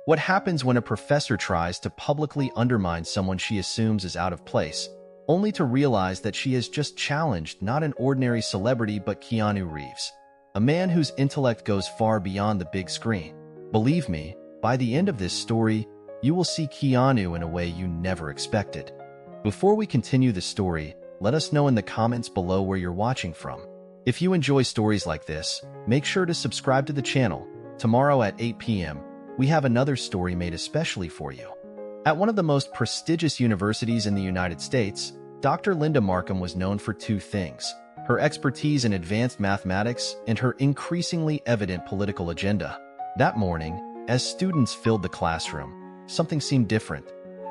What happens when a professor tries to publicly undermine someone she assumes is out of place, only to realize that she has just challenged not an ordinary celebrity but Keanu Reeves, a man whose intellect goes far beyond the big screen. Believe me, by the end of this story, you will see Keanu in a way you never expected. Before we continue the story, let us know in the comments below where you're watching from. If you enjoy stories like this, make sure to subscribe to the channel. Tomorrow at 8 p.m., we have another story made especially for you. At one of the most prestigious universities in the United States, Dr. Linda Markham was known for two things: her expertise in advanced mathematics and her increasingly evident political agenda. That morning, as students filled the classroom, something seemed different.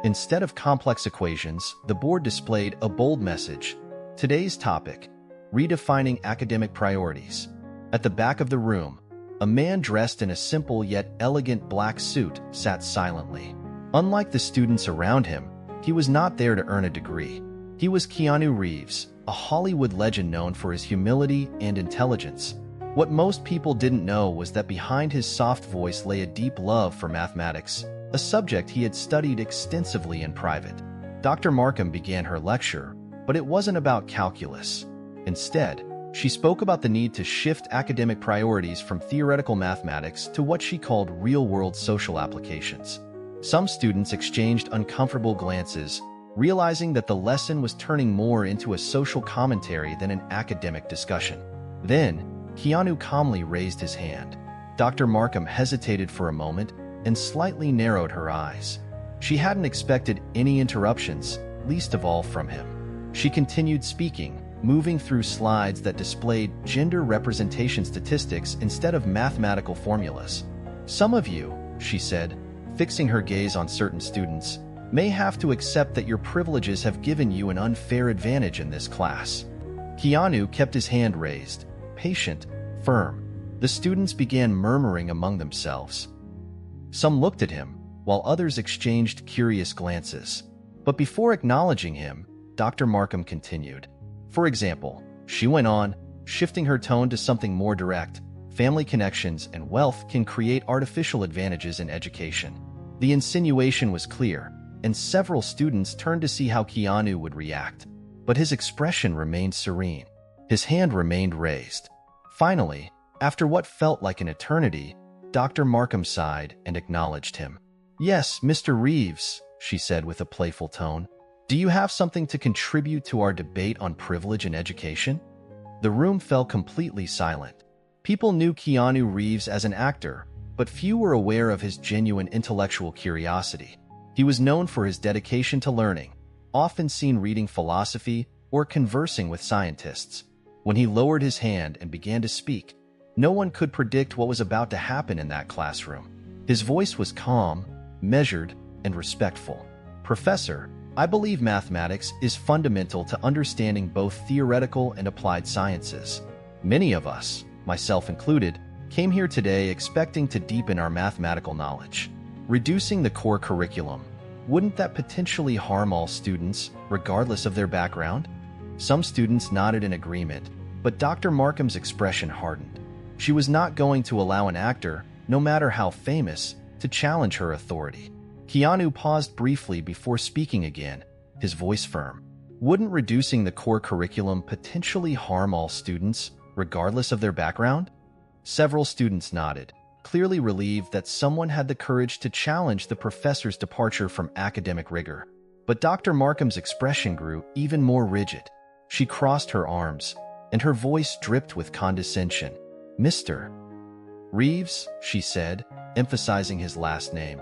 Instead of complex equations, the board displayed a bold message. Today's topic: redefining academic priorities. At the back of the room, a man dressed in a simple yet elegant black suit sat silently. Unlike the students around him, he was not there to earn a degree. He was Keanu Reeves, a Hollywood legend known for his humility and intelligence. What most people didn't know was that behind his soft voice lay a deep love for mathematics, a subject he had studied extensively in private. Dr. Markham began her lecture, but it wasn't about calculus. Instead, she spoke about the need to shift academic priorities from theoretical mathematics to what she called real-world social applications. Some students exchanged uncomfortable glances, realizing that the lesson was turning more into a social commentary than an academic discussion. Then, Keanu calmly raised his hand. Dr. Markham hesitated for a moment and slightly narrowed her eyes. She hadn't expected any interruptions, least of all from him. She continued speaking, moving through slides that displayed gender representation statistics instead of mathematical formulas. Some of you, she said, fixing her gaze on certain students, may have to accept that your privileges have given you an unfair advantage in this class. Keanu kept his hand raised, patient, firm. The students began murmuring among themselves. Some looked at him, while others exchanged curious glances. But before acknowledging him, Dr. Markham continued. For example, she went on, shifting her tone to something more direct: family connections and wealth can create artificial advantages in education. The insinuation was clear, and several students turned to see how Keanu would react. But his expression remained serene. His hand remained raised. Finally, after what felt like an eternity, Dr. Markham sighed and acknowledged him. "Yes, Mr. Reeves," she said with a playful tone. "Do you have something to contribute to our debate on privilege in education?" The room fell completely silent. People knew Keanu Reeves as an actor, but few were aware of his genuine intellectual curiosity. He was known for his dedication to learning, often seen reading philosophy or conversing with scientists. When he lowered his hand and began to speak, no one could predict what was about to happen in that classroom. His voice was calm, measured, and respectful. "Professor, I believe mathematics is fundamental to understanding both theoretical and applied sciences. Many of us, myself included, came here today expecting to deepen our mathematical knowledge. Reducing the core curriculum, wouldn't that potentially harm all students, regardless of their background?" Some students nodded in agreement, but Dr. Markham's expression hardened. She was not going to allow an actor, no matter how famous, to challenge her authority. Keanu paused briefly before speaking again, his voice firm. "Wouldn't reducing the core curriculum potentially harm all students, regardless of their background?" Several students nodded, clearly relieved that someone had the courage to challenge the professor's departure from academic rigor. But Dr. Markham's expression grew even more rigid. She crossed her arms, and her voice dripped with condescension. "Mr. Reeves," she said, emphasizing his last name.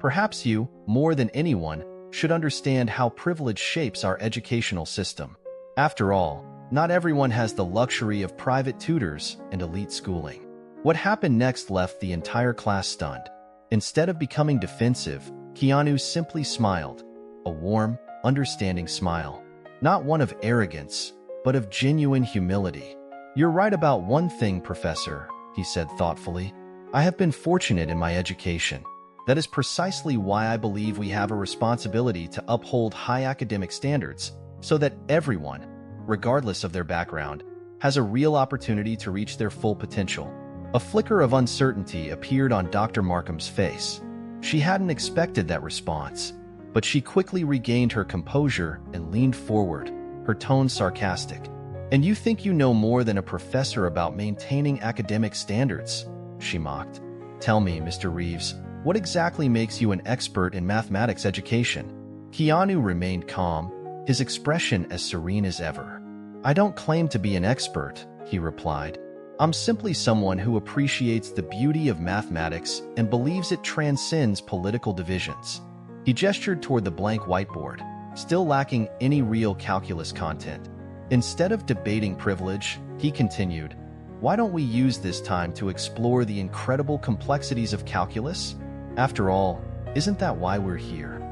"Perhaps you, more than anyone, should understand how privilege shapes our educational system. After all, not everyone has the luxury of private tutors and elite schooling." What happened next left the entire class stunned. Instead of becoming defensive, Keanu simply smiled, a warm, understanding smile. Not one of arrogance, but of genuine humility. "You're right about one thing, Professor," he said thoughtfully. "I have been fortunate in my education. That is precisely why I believe we have a responsibility to uphold high academic standards so that everyone, regardless of their background, has a real opportunity to reach their full potential." A flicker of uncertainty appeared on Dr. Markham's face. She hadn't expected that response, but she quickly regained her composure and leaned forward, her tone sarcastic. "And you think you know more than a professor about maintaining academic standards?" she mocked. "Tell me, Mr. Reeves, what exactly makes you an expert in mathematics education?" Keanu remained calm, his expression as serene as ever. "I don't claim to be an expert," he replied. "I'm simply someone who appreciates the beauty of mathematics and believes it transcends political divisions." He gestured toward the blank whiteboard, still lacking any real calculus content. "Instead of debating privilege," he continued, "why don't we use this time to explore the incredible complexities of calculus? After all, isn't that why we're here?"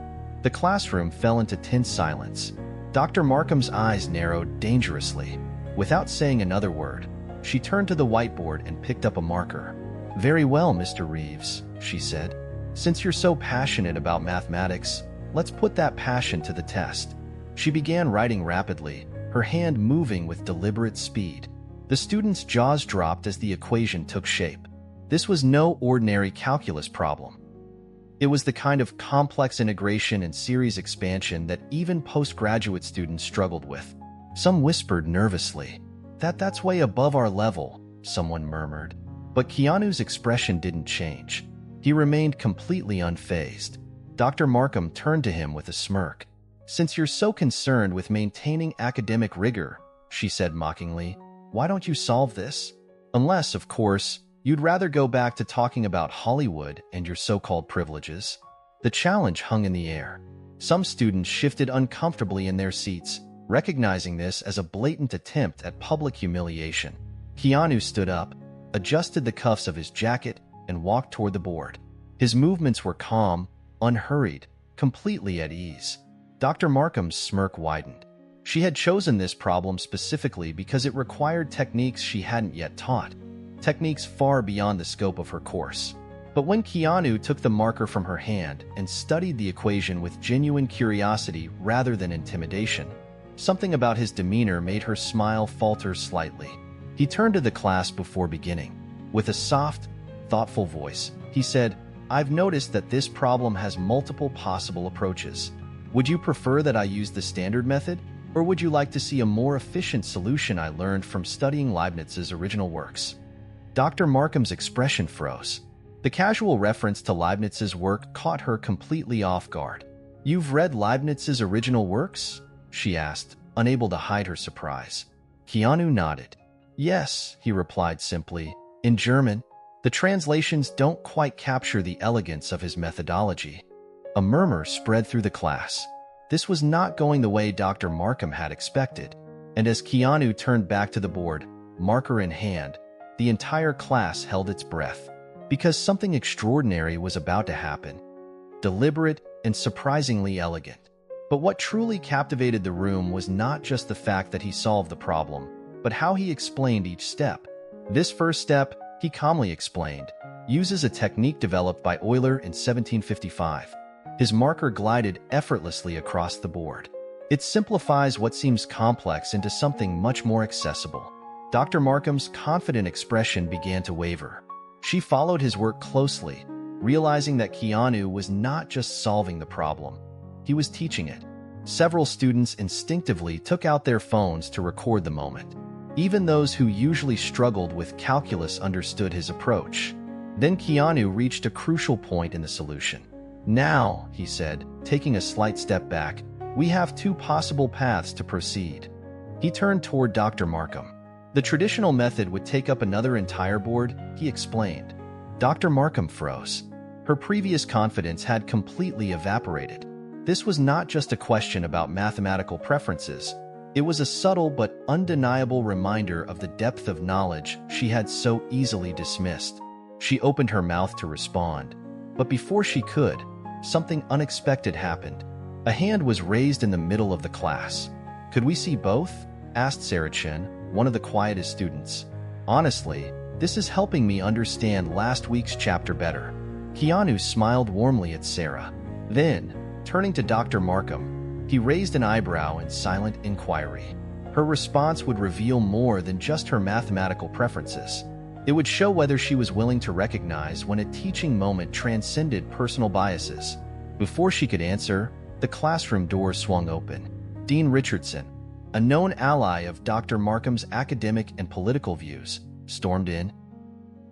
The classroom fell into tense silence. Dr. Markham's eyes narrowed dangerously. Without saying another word, she turned to the whiteboard and picked up a marker. "Very well, Mr. Reeves," she said. "Since you're so passionate about mathematics, let's put that passion to the test." She began writing rapidly, her hand moving with deliberate speed. The students' jaws dropped as the equation took shape. This was no ordinary calculus problem. It was the kind of complex integration and series expansion that even postgraduate students struggled with. Some whispered nervously, That's way above our level," someone murmured. But Keanu's expression didn't change. He remained completely unfazed. Dr. Markham turned to him with a smirk. "Since you're so concerned with maintaining academic rigor," she said mockingly, "why don't you solve this? Unless, of course, you'd rather go back to talking about Hollywood and your so-called privileges." The challenge hung in the air. Some students shifted uncomfortably in their seats, recognizing this as a blatant attempt at public humiliation. Keanu stood up, adjusted the cuffs of his jacket, and walked toward the board. His movements were calm, unhurried, completely at ease. Dr. Markham's smirk widened. She had chosen this problem specifically because it required techniques she hadn't yet taught, techniques far beyond the scope of her course. But when Keanu took the marker from her hand and studied the equation with genuine curiosity rather than intimidation, something about his demeanor made her smile falter slightly. He turned to the class before beginning. With a soft, thoughtful voice, he said, "I've noticed that this problem has multiple possible approaches. Would you prefer that I use the standard method, or would you like to see a more efficient solution I learned from studying Leibniz's original works?" Dr. Markham's expression froze. The casual reference to Leibniz's work caught her completely off guard. "You've read Leibniz's original works?" she asked, unable to hide her surprise. Keanu nodded. "Yes," he replied simply, "in German. The translations don't quite capture the elegance of his methodology." A murmur spread through the class. This was not going the way Dr. Markham had expected, and as Keanu turned back to the board, marker in hand, the entire class held its breath, because something extraordinary was about to happen. Deliberate and surprisingly elegant. But what truly captivated the room was not just the fact that he solved the problem, but how he explained each step. This first step, he calmly explained, uses a technique developed by Euler in 1755. His marker glided effortlessly across the board. It simplifies what seems complex into something much more accessible. Dr. Markham's confident expression began to waver. She followed his work closely, realizing that Keanu was not just solving the problem. He was teaching it. Several students instinctively took out their phones to record the moment. Even those who usually struggled with calculus understood his approach. Then Keanu reached a crucial point in the solution. "Now," he said, taking a slight step back, "we have two possible paths to proceed." He turned toward Dr. Markham. "The traditional method would take up another entire board," he explained. Dr. Markham froze. Her previous confidence had completely evaporated. This was not just a question about mathematical preferences. It was a subtle but undeniable reminder of the depth of knowledge she had so easily dismissed. She opened her mouth to respond, but before she could, something unexpected happened. A hand was raised in the middle of the class. "Could we see both?" asked Sarah Chen, one of the quietest students. "Honestly, this is helping me understand last week's chapter better." Keanu smiled warmly at Sarah. Then, turning to Dr. Markham, he raised an eyebrow in silent inquiry. Her response would reveal more than just her mathematical preferences. It would show whether she was willing to recognize when a teaching moment transcended personal biases. Before she could answer, the classroom door swung open. Dean Richardson, a known ally of Dr. Markham's academic and political views, stormed in.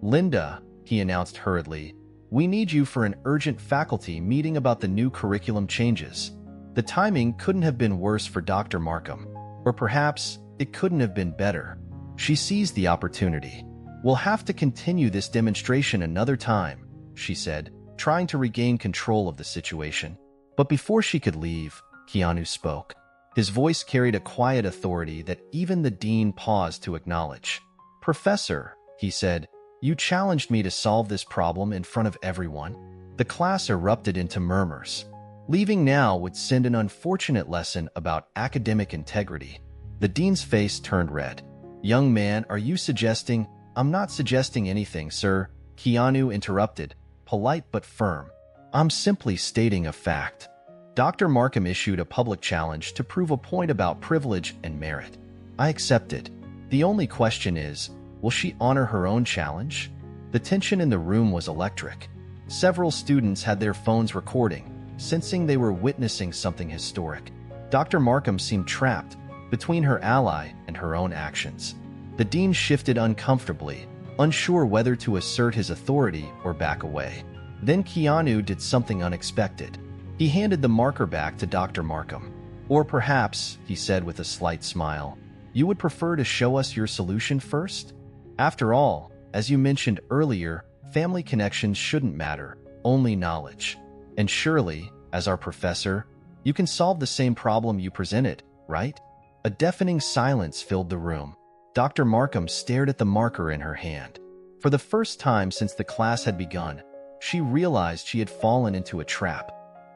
"Linda," he announced hurriedly, "we need you for an urgent faculty meeting about the new curriculum changes." The timing couldn't have been worse for Dr. Markham. Or perhaps it couldn't have been better. She seized the opportunity. "We'll have to continue this demonstration another time," she said, trying to regain control of the situation. But before she could leave, Keanu spoke. His voice carried a quiet authority that even the dean paused to acknowledge. "Professor," he said, "you challenged me to solve this problem in front of everyone." The class erupted into murmurs. Leaving now would send an unfortunate lesson about academic integrity. The dean's face turned red. "Young man, are you suggesting—" "I'm not suggesting anything, sir," Keanu interrupted, polite but firm. "I'm simply stating a fact." Dr. Markham issued a public challenge to prove a point about privilege and merit. I accepted. The only question is, will she honor her own challenge? The tension in the room was electric. Several students had their phones recording, sensing they were witnessing something historic. Dr. Markham seemed trapped between her ally and her own actions. The dean shifted uncomfortably, unsure whether to assert his authority or back away. Then Keanu did something unexpected. He handed the marker back to Dr. Markham. "Or perhaps," he said with a slight smile, "you would prefer to show us your solution first? After all, as you mentioned earlier, family connections shouldn't matter, only knowledge. And surely, as our professor, you can solve the same problem you presented, right?" A deafening silence filled the room. Dr. Markham stared at the marker in her hand. For the first time since the class had begun, she realized she had fallen into a trap,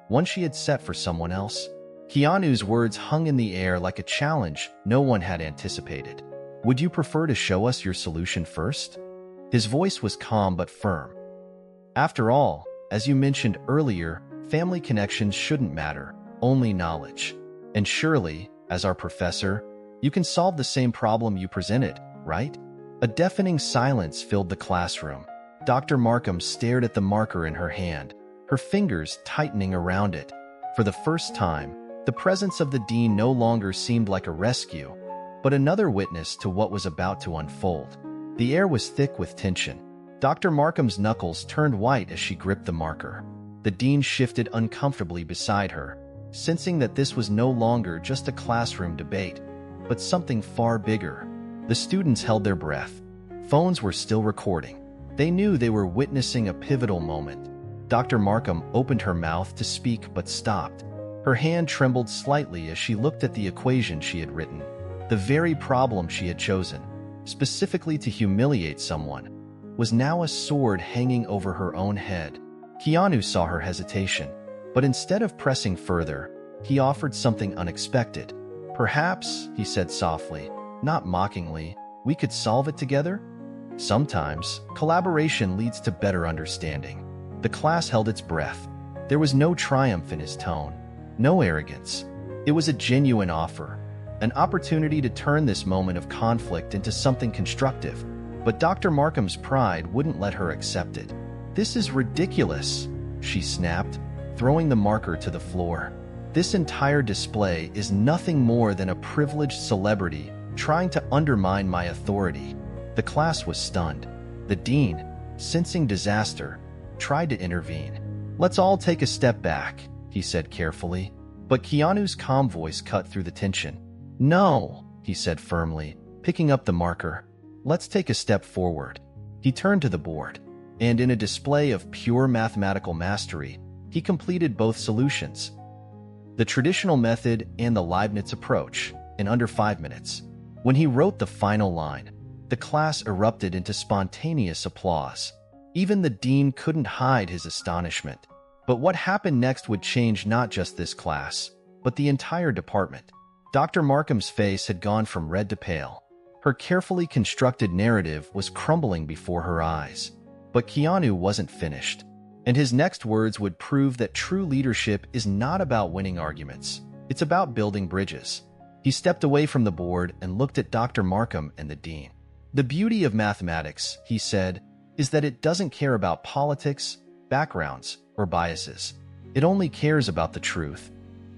one she had set for someone else. Keanu's words hung in the air like a challenge no one had anticipated. "Would you prefer to show us your solution first?" His voice was calm but firm. "After all, as you mentioned earlier, family connections shouldn't matter, only knowledge. And surely, as our professor, you can solve the same problem you presented, right?" A deafening silence filled the classroom. Dr. Markham stared at the marker in her hand, her fingers tightening around it. For the first time, the presence of the dean no longer seemed like a rescue, but another witness to what was about to unfold. The air was thick with tension. Dr. Markham's knuckles turned white as she gripped the marker. The dean shifted uncomfortably beside her, sensing that this was no longer just a classroom debate, but something far bigger. The students held their breath. Phones were still recording. They knew they were witnessing a pivotal moment. Dr. Markham opened her mouth to speak but stopped. Her hand trembled slightly as she looked at the equation she had written. The very problem she had chosen, specifically to humiliate someone, was now a sword hanging over her own head. Keanu saw her hesitation, but instead of pressing further, he offered something unexpected. "Perhaps," he said softly, not mockingly, "we could solve it together?" Sometimes, collaboration leads to better understanding. The class held its breath. There was no triumph in his tone, no arrogance. It was a genuine offer, an opportunity to turn this moment of conflict into something constructive. But Dr. Markham's pride wouldn't let her accept it. "This is ridiculous," she snapped, throwing the marker to the floor. "This entire display is nothing more than a privileged celebrity trying to undermine my authority." The class was stunned. The dean, sensing disaster, tried to intervene. "Let's all take a step back," he said carefully. But Keanu's calm voice cut through the tension. "No," he said firmly, picking up the marker. "Let's take a step forward." He turned to the board, and in a display of pure mathematical mastery, he completed both solutions, the traditional method and the Leibniz approach, in under 5 minutes. When he wrote the final line, the class erupted into spontaneous applause. Even the dean couldn't hide his astonishment. But what happened next would change not just this class, but the entire department. Dr. Markham's face had gone from red to pale. Her carefully constructed narrative was crumbling before her eyes. But Keanu wasn't finished, and his next words would prove that true leadership is not about winning arguments. It's about building bridges. He stepped away from the board and looked at Dr. Markham and the dean. The beauty of mathematics, he said, is that it doesn't care about politics, backgrounds, or biases. It only cares about the truth.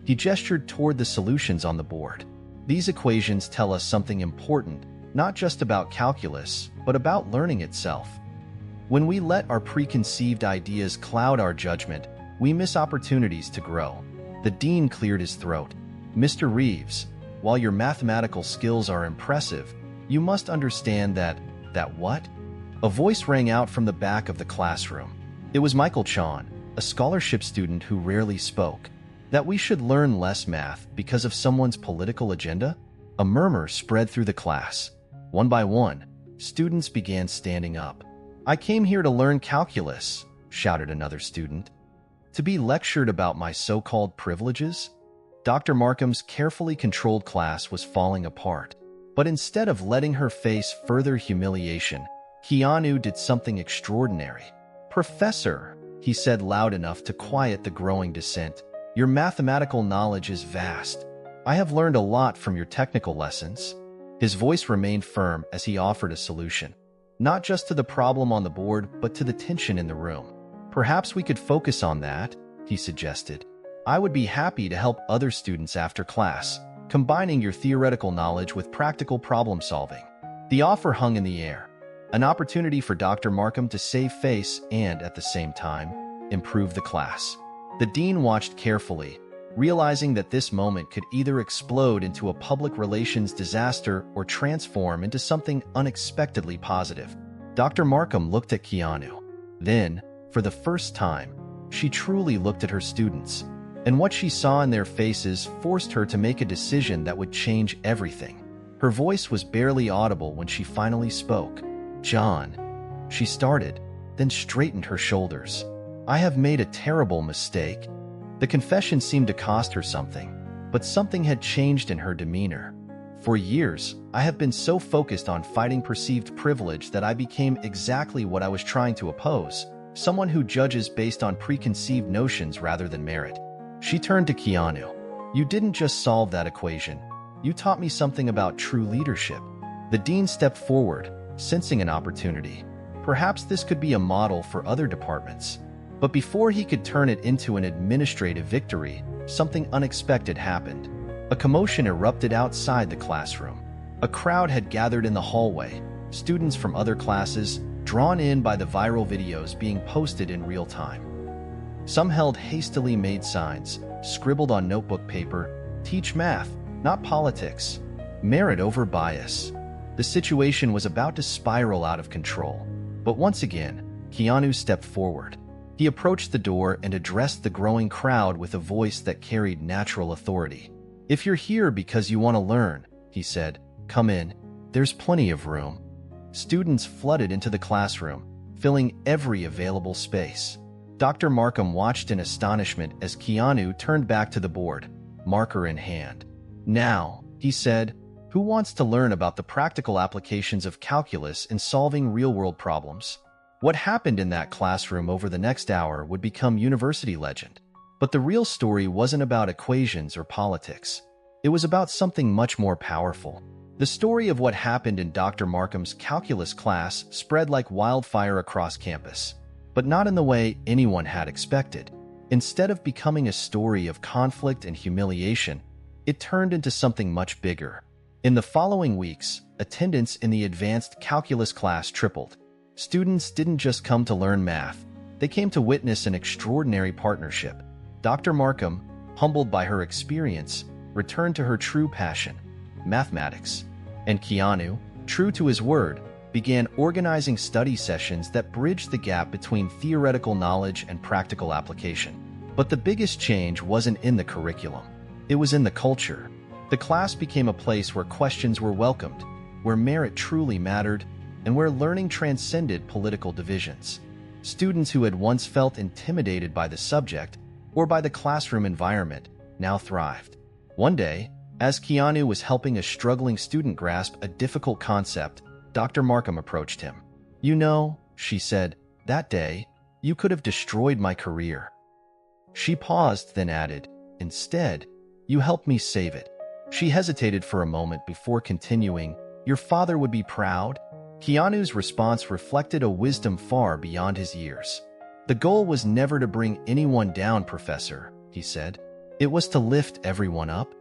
He gestured toward the solutions on the board. These equations tell us something important, not just about calculus, but about learning itself. When we let our preconceived ideas cloud our judgment, we miss opportunities to grow. The dean cleared his throat. Mr. Reeves, while your mathematical skills are impressive, you must understand that what? A voice rang out from the back of the classroom. It was Michael Chan, a scholarship student who rarely spoke. That we should learn less math because of someone's political agenda? A murmur spread through the class. One by one, students began standing up. I came here to learn calculus, shouted another student. To be lectured about my so-called privileges? Dr. Markham's carefully controlled class was falling apart. But instead of letting her face further humiliation, Keanu did something extraordinary. Professor, he said loud enough to quiet the growing dissent, your mathematical knowledge is vast. I have learned a lot from your technical lessons. His voice remained firm as he offered a solution. Not just to the problem on the board, but to the tension in the room. Perhaps we could focus on that, he suggested. I would be happy to help other students after class, combining your theoretical knowledge with practical problem solving. The offer hung in the air, an opportunity for Dr. Markham to save face and, at the same time, improve the class. The dean watched carefully, realizing that this moment could either explode into a public relations disaster or transform into something unexpectedly positive. Dr. Markham looked at Keanu. Then, for the first time, she truly looked at her students, and what she saw in their faces forced her to make a decision that would change everything. Her voice was barely audible when she finally spoke. John, she started, then straightened her shoulders. I have made a terrible mistake. The confession seemed to cost her something, but something had changed in her demeanor. For years, I have been so focused on fighting perceived privilege that I became exactly what I was trying to oppose, someone who judges based on preconceived notions rather than merit. She turned to Keanu. You didn't just solve that equation. You taught me something about true leadership. The dean stepped forward, sensing an opportunity. Perhaps this could be a model for other departments. But before he could turn it into an administrative victory, something unexpected happened. A commotion erupted outside the classroom. A crowd had gathered in the hallway, students from other classes, drawn in by the viral videos being posted in real time. Some held hastily made signs, scribbled on notebook paper, teach math, not politics, merit over bias. The situation was about to spiral out of control. But once again, Keanu stepped forward. He approached the door and addressed the growing crowd with a voice that carried natural authority. If you're here because you want to learn, he said, come in. There's plenty of room. Students flooded into the classroom, filling every available space. Dr. Markham watched in astonishment as Keanu turned back to the board, marker in hand. Now, he said, who wants to learn about the practical applications of calculus in solving real-world problems? What happened in that classroom over the next hour would become university legend. But the real story wasn't about equations or politics. It was about something much more powerful. The story of what happened in Dr. Markham's calculus class spread like wildfire across campus, but not in the way anyone had expected. Instead of becoming a story of conflict and humiliation, it turned into something much bigger. In the following weeks, attendance in the advanced calculus class tripled. Students didn't just come to learn math, they came to witness an extraordinary partnership. Dr. Markham, humbled by her experience, returned to her true passion, mathematics. And Keanu, true to his word, began organizing study sessions that bridged the gap between theoretical knowledge and practical application. But the biggest change wasn't in the curriculum. It was in the culture. The class became a place where questions were welcomed, where merit truly mattered, and where learning transcended political divisions. Students who had once felt intimidated by the subject or by the classroom environment now thrived. One day, as Keanu was helping a struggling student grasp a difficult concept, Dr. Markham approached him. You know, she said, that day, you could have destroyed my career. She paused, then added, instead, you helped me save it. She hesitated for a moment before continuing, your father would be proud. Keanu's response reflected a wisdom far beyond his years. "The goal was never to bring anyone down, Professor," he said. "It was to lift everyone up."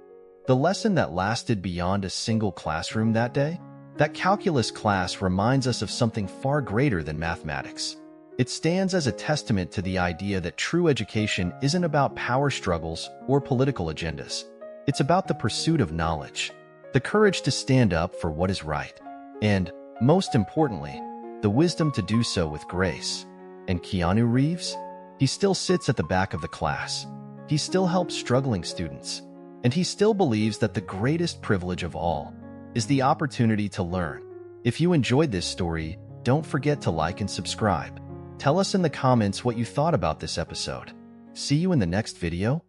The lesson that lasted beyond a single classroom that day? That calculus class reminds us of something far greater than mathematics. It stands as a testament to the idea that true education isn't about power struggles or political agendas. It's about the pursuit of knowledge, the courage to stand up for what is right, and, most importantly, the wisdom to do so with grace. And Keanu Reeves? He still sits at the back of the class. He still helps struggling students. And he still believes that the greatest privilege of all is the opportunity to learn. If you enjoyed this story, don't forget to like and subscribe. Tell us in the comments what you thought about this episode. See you in the next video.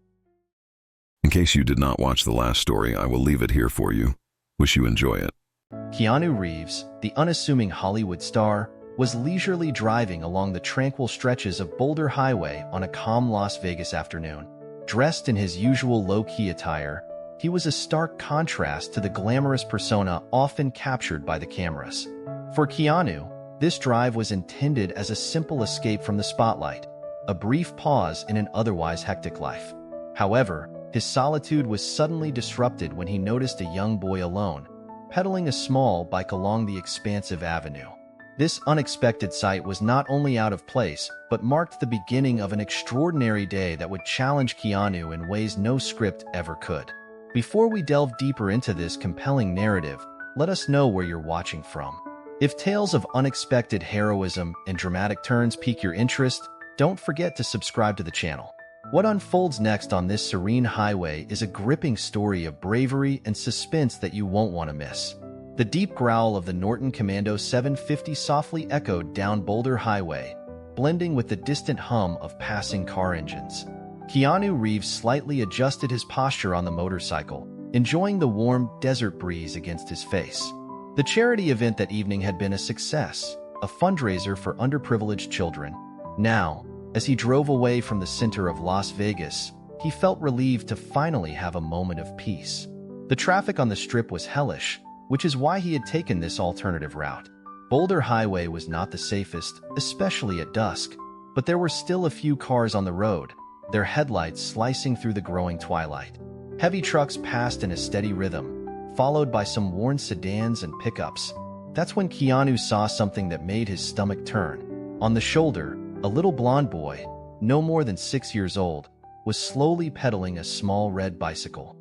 In case you did not watch the last story, I will leave it here for you. Wish you enjoy it. Keanu Reeves, the unassuming Hollywood star, was leisurely driving along the tranquil stretches of Boulder Highway on a calm Las Vegas afternoon. Dressed in his usual low-key attire, he was a stark contrast to the glamorous persona often captured by the cameras. For Keanu, this drive was intended as a simple escape from the spotlight, a brief pause in an otherwise hectic life. However, his solitude was suddenly disrupted when he noticed a young boy alone, pedaling a small bike along the expansive avenue. This unexpected sight was not only out of place, but marked the beginning of an extraordinary day that would challenge Keanu in ways no script ever could. Before we delve deeper into this compelling narrative, let us know where you're watching from. If tales of unexpected heroism and dramatic turns pique your interest, don't forget to subscribe to the channel. What unfolds next on this serene highway is a gripping story of bravery and suspense that you won't want to miss. The deep growl of the Norton Commando 750 softly echoed down Boulder Highway, blending with the distant hum of passing car engines. Keanu Reeves slightly adjusted his posture on the motorcycle, enjoying the warm desert breeze against his face. The charity event that evening had been a success, a fundraiser for underprivileged children. Now, as he drove away from the center of Las Vegas, he felt relieved to finally have a moment of peace. The traffic on the strip was hellish, which is why he had taken this alternative route. Boulder Highway was not the safest, especially at dusk, but there were still a few cars on the road, their headlights slicing through the growing twilight. Heavy trucks passed in a steady rhythm, followed by some worn sedans and pickups. That's when Keanu saw something that made his stomach turn. On the shoulder, a little blonde boy, no more than 6 years old, was slowly pedaling a small red bicycle.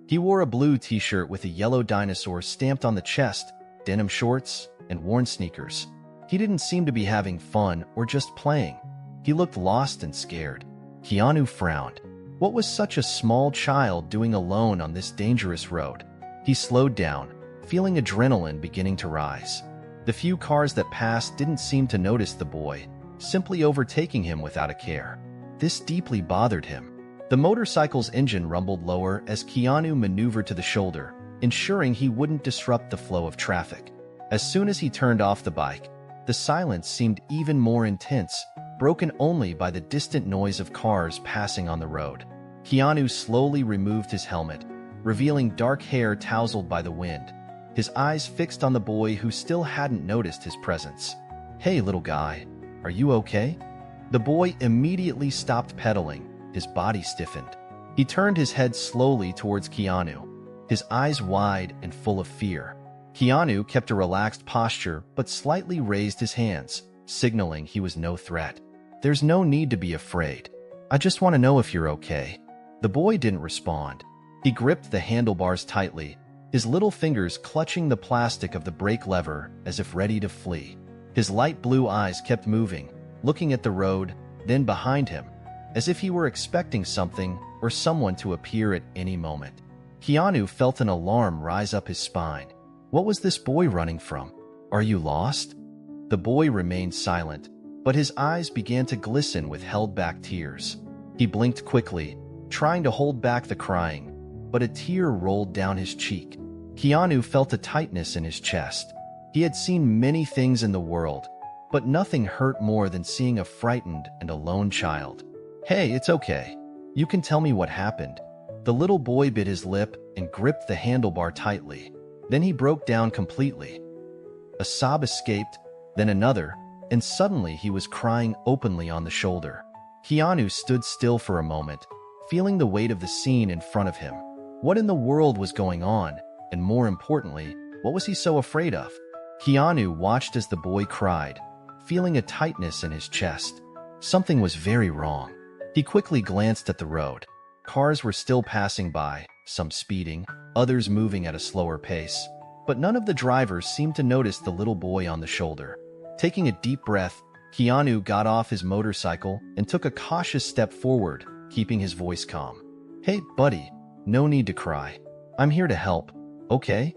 He wore a blue t-shirt with a yellow dinosaur stamped on the chest, denim shorts, and worn sneakers. He didn't seem to be having fun or just playing. He looked lost and scared. Keanu frowned. What was such a small child doing alone on this dangerous road? He slowed down, feeling adrenaline beginning to rise. The few cars that passed didn't seem to notice the boy, simply overtaking him without a care. This deeply bothered him. The motorcycle's engine rumbled lower as Keanu maneuvered to the shoulder, ensuring he wouldn't disrupt the flow of traffic. As soon as he turned off the bike, the silence seemed even more intense, broken only by the distant noise of cars passing on the road. Keanu slowly removed his helmet, revealing dark hair tousled by the wind, his eyes fixed on the boy who still hadn't noticed his presence. "Hey, little guy, are you okay?" The boy immediately stopped pedaling, his body stiffened. He turned his head slowly towards Keanu, his eyes wide and full of fear. Keanu kept a relaxed posture but slightly raised his hands, signaling he was no threat. "There's no need to be afraid. I just want to know if you're okay." The boy didn't respond. He gripped the handlebars tightly, his little fingers clutching the plastic of the brake lever as if ready to flee. His light blue eyes kept moving, looking at the road, then behind him, as if he were expecting something or someone to appear at any moment. Keanu felt an alarm rise up his spine. What was this boy running from? "Are you lost?" The boy remained silent, but his eyes began to glisten with held-back tears. He blinked quickly, trying to hold back the crying, but a tear rolled down his cheek. Keanu felt a tightness in his chest. He had seen many things in the world, but nothing hurt more than seeing a frightened and alone child. "Hey, it's okay. You can tell me what happened." The little boy bit his lip and gripped the handlebar tightly. Then he broke down completely. A sob escaped, then another, and suddenly he was crying openly on the shoulder. Keanu stood still for a moment, feeling the weight of the scene in front of him. What in the world was going on, and more importantly, what was he so afraid of? Keanu watched as the boy cried, feeling a tightness in his chest. Something was very wrong. He quickly glanced at the road. Cars were still passing by, some speeding, others moving at a slower pace. But none of the drivers seemed to notice the little boy on the shoulder. Taking a deep breath, Keanu got off his motorcycle and took a cautious step forward, keeping his voice calm. "Hey, buddy, no need to cry. I'm here to help, okay?"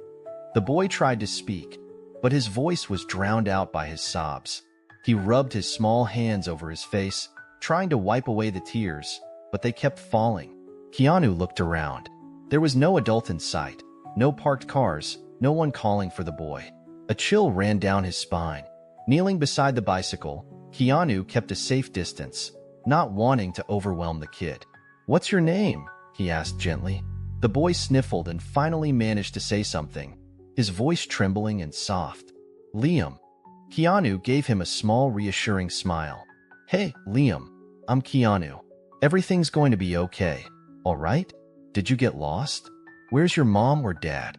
The boy tried to speak, but his voice was drowned out by his sobs. He rubbed his small hands over his face, trying to wipe away the tears, but they kept falling. Keanu looked around. There was no adult in sight, no parked cars, no one calling for the boy. A chill ran down his spine. Kneeling beside the bicycle, Keanu kept a safe distance, not wanting to overwhelm the kid. "What's your name?" he asked gently. The boy sniffled and finally managed to say something, his voice trembling and soft. "Liam." Keanu gave him a small, reassuring smile. "Hey, Liam, I'm Keanu. Everything's going to be okay, all right? Did you get lost? Where's your mom or dad?"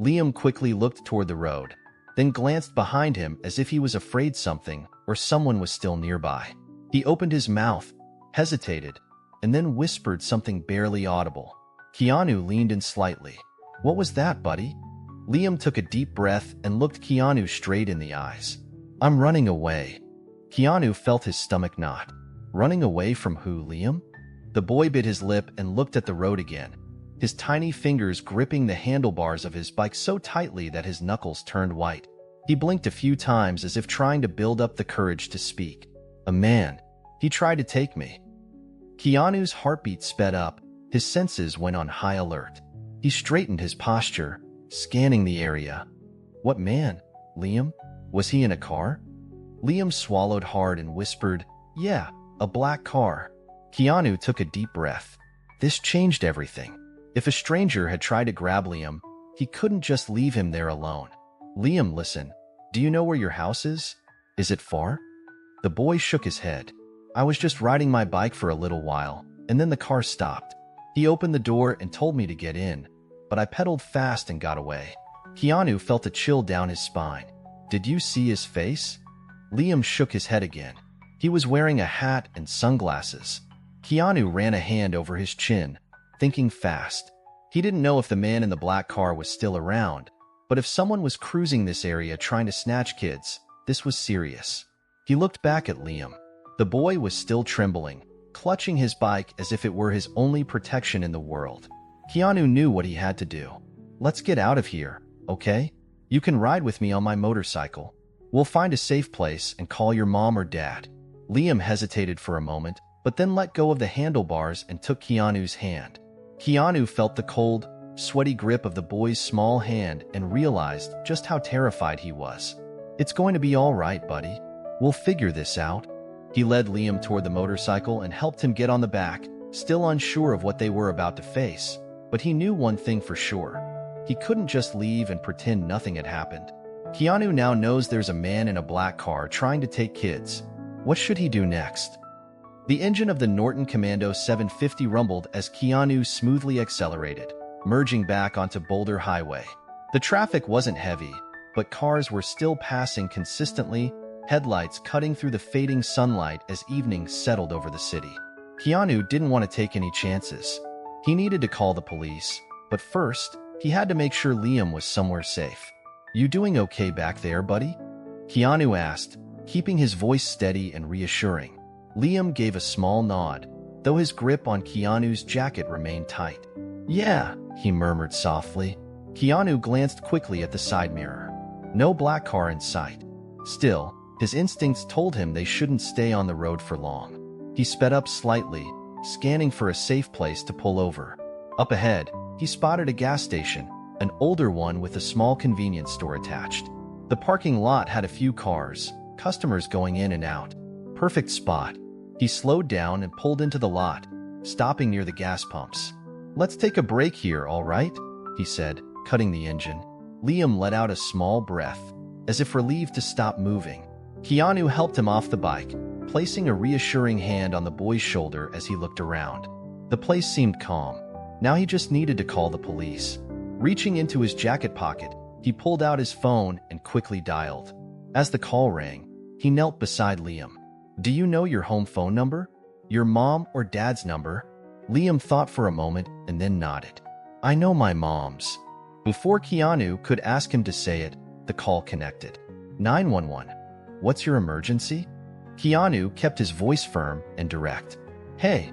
Liam quickly looked toward the road, then glanced behind him as if he was afraid something or someone was still nearby. He opened his mouth, hesitated, and then whispered something barely audible. Keanu leaned in slightly. "What was that, buddy?" Liam took a deep breath and looked Keanu straight in the eyes. "I'm running away." Keanu felt his stomach knot. Running away from who, Liam? The boy bit his lip and looked at the road again, his tiny fingers gripping the handlebars of his bike so tightly that his knuckles turned white. He blinked a few times as if trying to build up the courage to speak. "A man. He tried to take me." Keanu's heartbeat sped up, his senses went on high alert. He straightened his posture, scanning the area. "What man, Liam? Was he in a car?" Liam swallowed hard and whispered, "Yeah, a black car." Keanu took a deep breath. This changed everything. If a stranger had tried to grab Liam, he couldn't just leave him there alone. "Liam, listen, do you know where your house is? Is it far?" The boy shook his head. "I was just riding my bike for a little while, and then the car stopped. He opened the door and told me to get in, but I pedaled fast and got away." Keanu felt a chill down his spine. "Did you see his face?" Liam shook his head again. He was wearing a hat and sunglasses. Keanu ran a hand over his chin, thinking fast. He didn't know if the man in the black car was still around, but if someone was cruising this area trying to snatch kids, this was serious. He looked back at Liam. The boy was still trembling, clutching his bike as if it were his only protection in the world. Keanu knew what he had to do. "Let's get out of here, okay? You can ride with me on my motorcycle. We'll find a safe place and call your mom or dad." Liam hesitated for a moment, but then let go of the handlebars and took Keanu's hand. Keanu felt the cold, sweaty grip of the boy's small hand and realized just how terrified he was. "It's going to be all right, buddy. We'll figure this out." He led Liam toward the motorcycle and helped him get on the back, still unsure of what they were about to face. But he knew one thing for sure. He couldn't just leave and pretend nothing had happened. Keanu now knows there's a man in a black car trying to take kids. What should he do next? The engine of the Norton Commando 750 rumbled as Keanu smoothly accelerated, merging back onto Boulder Highway. The traffic wasn't heavy, but cars were still passing consistently, headlights cutting through the fading sunlight as evening settled over the city. Keanu didn't want to take any chances. He needed to call the police, but first, he had to make sure Liam was somewhere safe. "You doing okay back there, buddy?" Keanu asked, keeping his voice steady and reassuring. Liam gave a small nod, though his grip on Keanu's jacket remained tight. "Yeah," he murmured softly. Keanu glanced quickly at the side mirror. No black car in sight. Still, his instincts told him they shouldn't stay on the road for long. He sped up slightly, scanning for a safe place to pull over. Up ahead, he spotted a gas station, an older one with a small convenience store attached. The parking lot had a few cars, customers going in and out. Perfect spot. He slowed down and pulled into the lot, stopping near the gas pumps. "Let's take a break here, all right?" he said, cutting the engine. Liam let out a small breath. as if relieved to stop moving. Keanu helped him off the bike, placing a reassuring hand on the boy's shoulder as he looked around. The place seemed calm. Now he just needed to call the police. Reaching into his jacket pocket, he pulled out his phone and quickly dialed. As the call rang, he knelt beside Liam. "Do you know your home phone number? Your mom or dad's number?" Liam thought for a moment and then nodded. "I know my mom's." Before Keanu could ask him to say it, the call connected. 911. "What's your emergency?" Keanu kept his voice firm and direct. "Hey,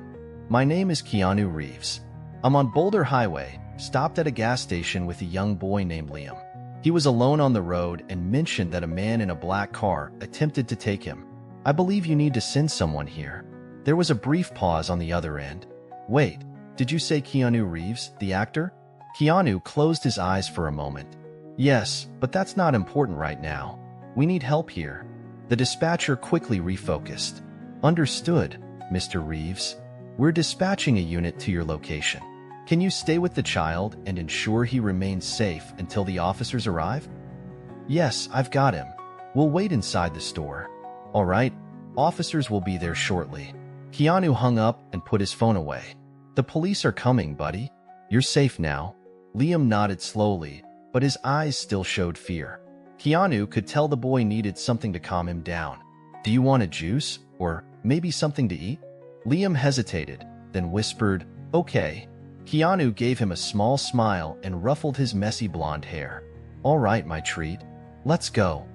my name is Keanu Reeves. I'm on Boulder Highway, stopped at a gas station with a young boy named Liam. He was alone on the road and mentioned that a man in a black car attempted to take him. I believe you need to send someone here." There was a brief pause on the other end. "Wait, did you say Keanu Reeves, the actor?" Keanu closed his eyes for a moment. "Yes, but that's not important right now. We need help here." The dispatcher quickly refocused. "Understood, Mr. Reeves. We're dispatching a unit to your location. Can you stay with the child and ensure he remains safe until the officers arrive?" "Yes, I've got him. We'll wait inside the store." "All right, officers will be there shortly." Keanu hung up and put his phone away. "The police are coming, buddy. You're safe now." Liam nodded slowly, but his eyes still showed fear. Keanu could tell the boy needed something to calm him down. "Do you want a juice, or maybe something to eat?" Liam hesitated, then whispered, "Okay." Keanu gave him a small smile and ruffled his messy blonde hair. "All right, my treat. Let's go."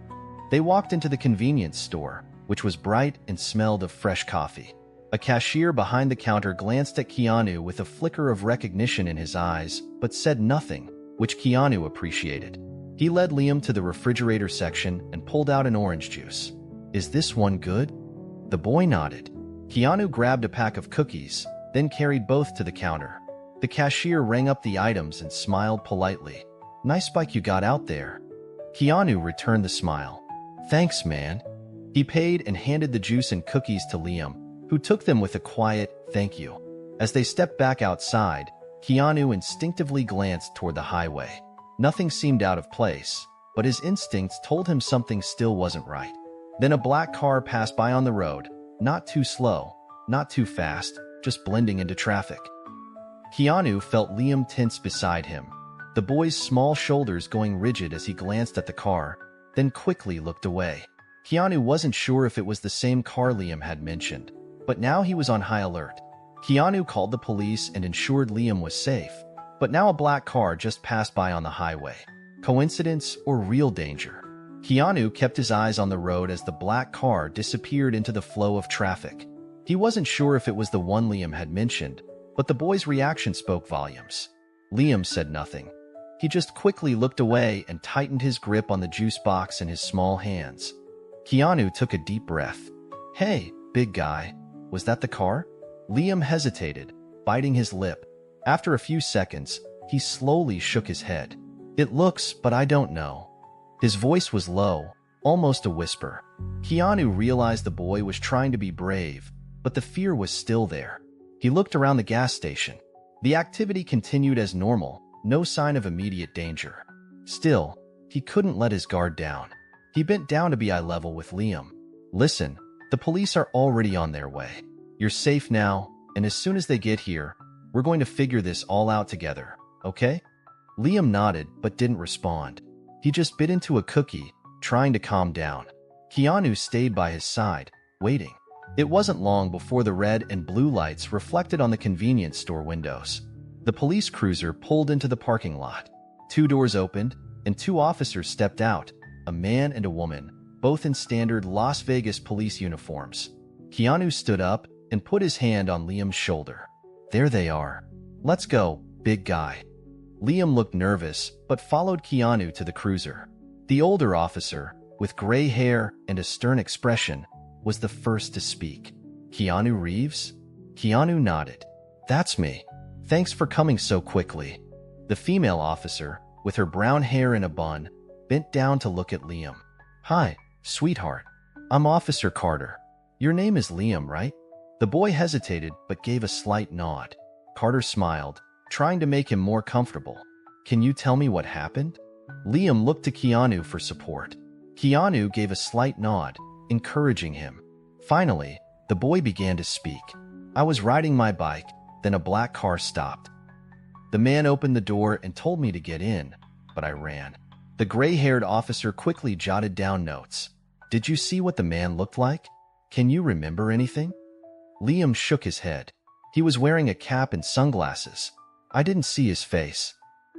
They walked into the convenience store, which was bright and smelled of fresh coffee. A cashier behind the counter glanced at Keanu with a flicker of recognition in his eyes, but said nothing, which Keanu appreciated. He led Liam to the refrigerator section and pulled out an orange juice. "Is this one good?" The boy nodded. Keanu grabbed a pack of cookies, then carried both to the counter. The cashier rang up the items and smiled politely. "Nice bike you got out there." Keanu returned the smile. "Thanks, man." He paid and handed the juice and cookies to Liam, who took them with a quiet "thank you." As they stepped back outside, Keanu instinctively glanced toward the highway. Nothing seemed out of place, but his instincts told him something still wasn't right. Then a black car passed by on the road, not too slow, not too fast, just blending into traffic. Keanu felt Liam tense beside him, the boy's small shoulders going rigid as he glanced at the car, then quickly looked away. Keanu wasn't sure if it was the same car Liam had mentioned, but now he was on high alert. Keanu called the police and ensured Liam was safe, but now a black car just passed by on the highway. Coincidence or real danger? Keanu kept his eyes on the road as the black car disappeared into the flow of traffic. He wasn't sure if it was the one Liam had mentioned, but the boy's reaction spoke volumes. Liam said nothing. He just quickly looked away and tightened his grip on the juice box in his small hands. Keanu took a deep breath. "Hey, big guy, was that the car?" Liam hesitated, biting his lip. After a few seconds, he slowly shook his head. "It looks, but I don't know." His voice was low, almost a whisper. Keanu realized the boy was trying to be brave, but the fear was still there. He looked around the gas station. The activity continued as normal, no sign of immediate danger. Still, he couldn't let his guard down. He bent down to be eye level with Liam. "Listen, the police are already on their way. You're safe now, and as soon as they get here, we're going to figure this all out together, okay?" Liam nodded but didn't respond. He just bit into a cookie, trying to calm down. Keanu stayed by his side, waiting. It wasn't long before the red and blue lights reflected on the convenience store windows. The police cruiser pulled into the parking lot. 2 doors opened, and 2 officers stepped out, a man and a woman, both in standard Las Vegas police uniforms. Keanu stood up and put his hand on Liam's shoulder. "There they are. Let's go, big guy." Liam looked nervous, but followed Keanu to the cruiser. The older officer, with gray hair and a stern expression, was the first to speak. "Keanu Reeves?" Keanu nodded. "That's me. Thanks for coming so quickly." The female officer, with her brown hair in a bun, bent down to look at Liam. "Hi, sweetheart. I'm Officer Carter. Your name is Liam, right?" The boy hesitated but gave a slight nod. Carter smiled, trying to make him more comfortable. "Can you tell me what happened?" Liam looked to Keanu for support. Keanu gave a slight nod, encouraging him. Finally, the boy began to speak. I was riding my bike, then a black car stopped. The man opened the door and told me to get in, but I ran. The gray-haired officer quickly jotted down notes. Did you see what the man looked like? Can you remember anything? Liam shook his head. He was wearing a cap and sunglasses. I didn't see his face.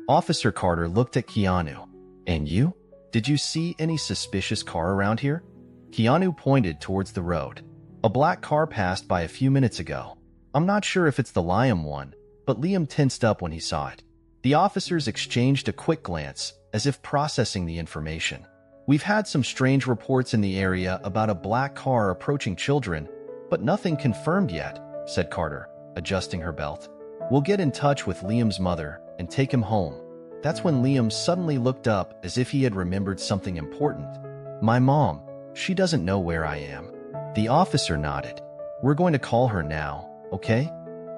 Officer Carter looked at Keanu. And you? Did you see any suspicious car around here? Keanu pointed towards the road. A black car passed by a few minutes ago. I'm not sure if it's the Liam one, but Liam tensed up when he saw it. The officers exchanged a quick glance, as if processing the information. We've had some strange reports in the area about a black car approaching children, but nothing confirmed yet, said Carter, adjusting her belt. We'll get in touch with Liam's mother and take him home. That's when Liam suddenly looked up as if he had remembered something important. My mom, she doesn't know where I am. The officer nodded. We're going to call her now, okay?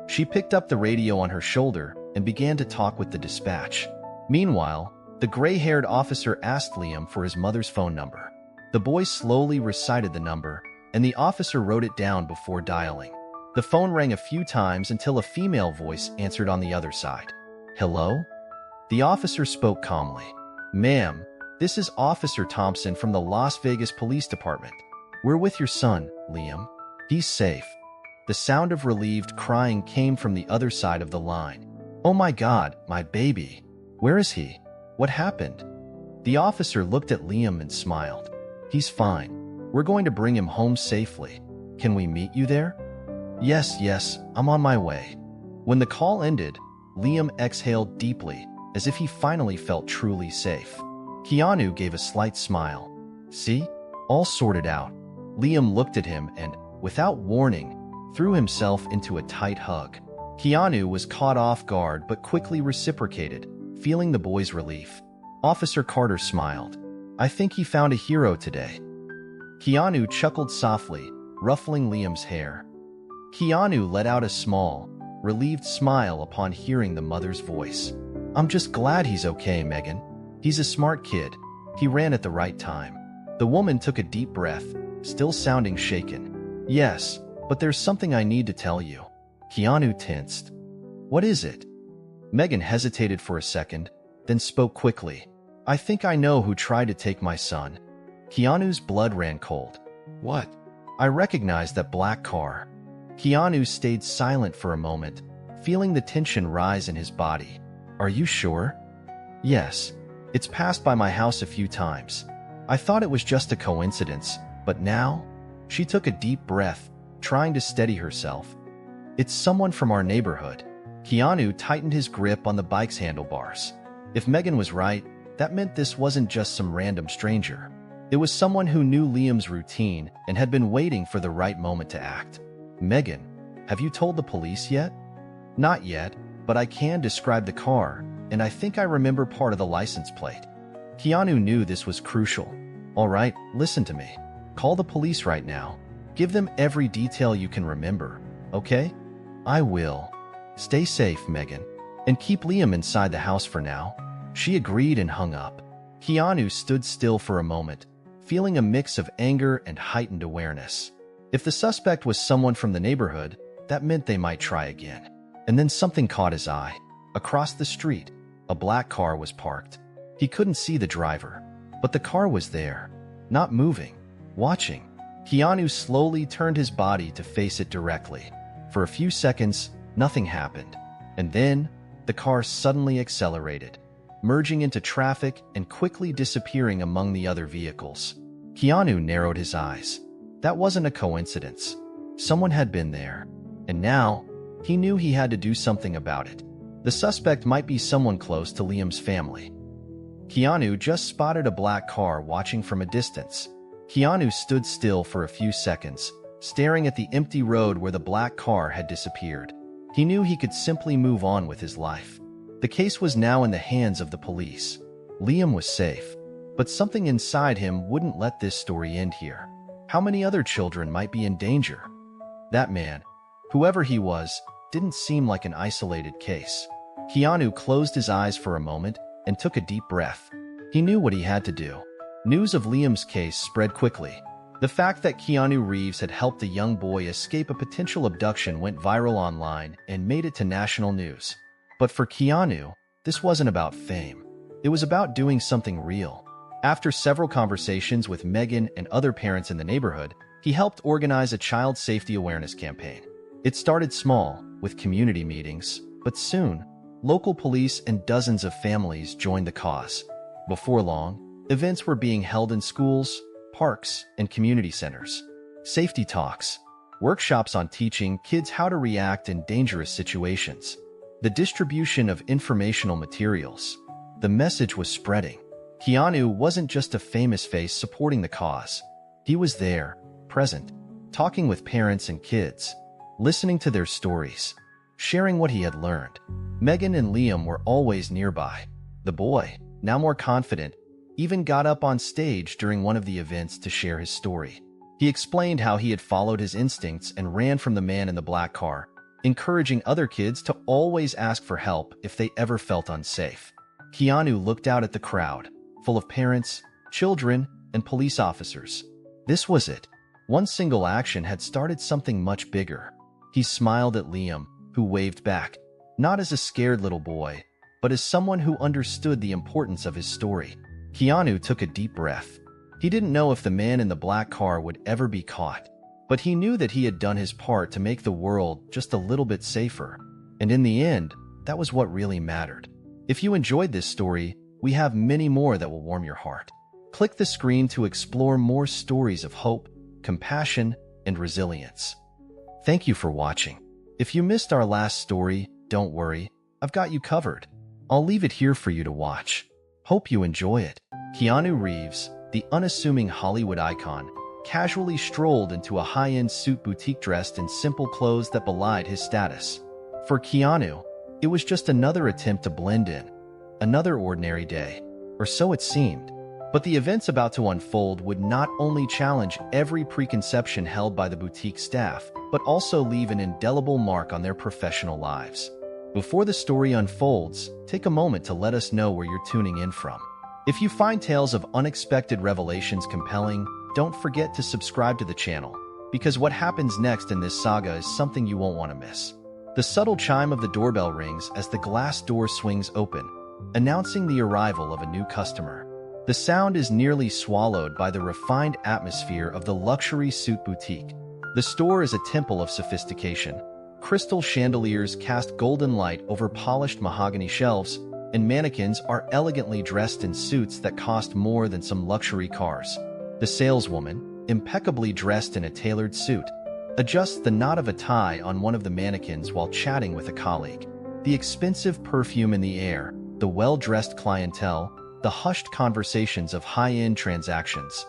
She picked up the radio on her shoulder and began to talk with the dispatch. Meanwhile, the gray-haired officer asked Liam for his mother's phone number. The boy slowly recited the number, and the officer wrote it down before dialing. The phone rang a few times until a female voice answered on the other side. Hello? The officer spoke calmly. Ma'am, this is Officer Thompson from the Las Vegas Police Department. We're with your son, Liam. He's safe. The sound of relieved crying came from the other side of the line. Oh my God, my baby. Where is he? What happened? The officer looked at Liam and smiled. He's fine. We're going to bring him home safely. Can we meet you there? Yes, I'm on my way. When the call ended, Liam exhaled deeply, as if he finally felt truly safe. Keanu gave a slight smile. See? All sorted out. Liam looked at him and, without warning, threw himself into a tight hug. Keanu was caught off guard but quickly reciprocated, feeling the boy's relief. Officer Carter smiled. I think he found a hero today. Keanu chuckled softly, ruffling Liam's hair. Keanu let out a small, relieved smile upon hearing the mother's voice. I'm just glad he's okay, Megan. He's a smart kid. He ran at the right time. The woman took a deep breath, still sounding shaken. Yes, but there's something I need to tell you. Keanu tensed. What is it? Megan hesitated for a second, then spoke quickly. I think I know who tried to take my son. Keanu's blood ran cold. What? I recognized that black car. Keanu stayed silent for a moment, feeling the tension rise in his body. Are you sure? Yes. It's passed by my house a few times. I thought it was just a coincidence, but now? She took a deep breath, trying to steady herself. It's someone from our neighborhood. Keanu tightened his grip on the bike's handlebars. If Megan was right, that meant this wasn't just some random stranger. It was someone who knew Liam's routine and had been waiting for the right moment to act. Megan, have you told the police yet? Not yet, but I can describe the car, and I think I remember part of the license plate. Keanu knew this was crucial. All right, listen to me. Call the police right now. Give them every detail you can remember, okay? I will. Stay safe, Megan, and keep Liam inside the house for now. She agreed and hung up. Keanu stood still for a moment, feeling a mix of anger and heightened awareness. If the suspect was someone from the neighborhood, that meant they might try again. And then something caught his eye. Across the street, a black car was parked. He couldn't see the driver, but the car was there, not moving, watching. Keanu slowly turned his body to face it directly. For a few seconds, nothing happened. And then, the car suddenly accelerated, merging into traffic and quickly disappearing among the other vehicles. Keanu narrowed his eyes. That wasn't a coincidence. Someone had been there. And now, he knew he had to do something about it. The suspect might be someone close to Liam's family. Keanu just spotted a black car watching from a distance. Keanu stood still for a few seconds, staring at the empty road where the black car had disappeared. He knew he could simply move on with his life. The case was now in the hands of the police. Liam was safe, but something inside him wouldn't let this story end here. How many other children might be in danger? That man, whoever he was, didn't seem like an isolated case. Keanu closed his eyes for a moment and took a deep breath. He knew what he had to do. News of Liam's case spread quickly. The fact that Keanu Reeves had helped a young boy escape a potential abduction went viral online and made it to national news. But for Keanu, this wasn't about fame. It was about doing something real. After several conversations with Megan and other parents in the neighborhood, he helped organize a child safety awareness campaign. It started small, with community meetings, but soon, local police and dozens of families joined the cause. Before long, events were being held in schools, parks, and community centers. Safety talks, workshops on teaching kids how to react in dangerous situations, the distribution of informational materials. The message was spreading. Keanu wasn't just a famous face supporting the cause. He was there, present, talking with parents and kids, listening to their stories, sharing what he had learned. Megan and Liam were always nearby. The boy, now more confident, even got up on stage during one of the events to share his story. He explained how he had followed his instincts and ran from the man in the black car, encouraging other kids to always ask for help if they ever felt unsafe. Keanu looked out at the crowd, full of parents, children, and police officers. This was it. One single action had started something much bigger. He smiled at Liam, who waved back, not as a scared little boy, but as someone who understood the importance of his story. Keanu took a deep breath. He didn't know if the man in the black car would ever be caught, but he knew that he had done his part to make the world just a little bit safer. And in the end, that was what really mattered. If you enjoyed this story, we have many more that will warm your heart. Click the screen to explore more stories of hope, compassion, and resilience. Thank you for watching. If you missed our last story, don't worry, I've got you covered. I'll leave it here for you to watch. Hope you enjoy it. Keanu Reeves, the unassuming Hollywood icon, casually strolled into a high-end suit boutique dressed in simple clothes that belied his status. For Keanu, it was just another attempt to blend in, another ordinary day, or so it seemed. But the events about to unfold would not only challenge every preconception held by the boutique staff, but also leave an indelible mark on their professional lives. Before the story unfolds, take a moment to let us know where you're tuning in from. If you find tales of unexpected revelations compelling, don't forget to subscribe to the channel, because what happens next in this saga is something you won't want to miss. The subtle chime of the doorbell rings as the glass door swings open, announcing the arrival of a new customer. The sound is nearly swallowed by the refined atmosphere of the luxury suit boutique. The store is a temple of sophistication. Crystal chandeliers cast golden light over polished mahogany shelves, and mannequins are elegantly dressed in suits that cost more than some luxury cars. The saleswoman, impeccably dressed in a tailored suit, adjusts the knot of a tie on one of the mannequins while chatting with a colleague. The expensive perfume in the air, the well-dressed clientele, the hushed conversations of high-end transactions.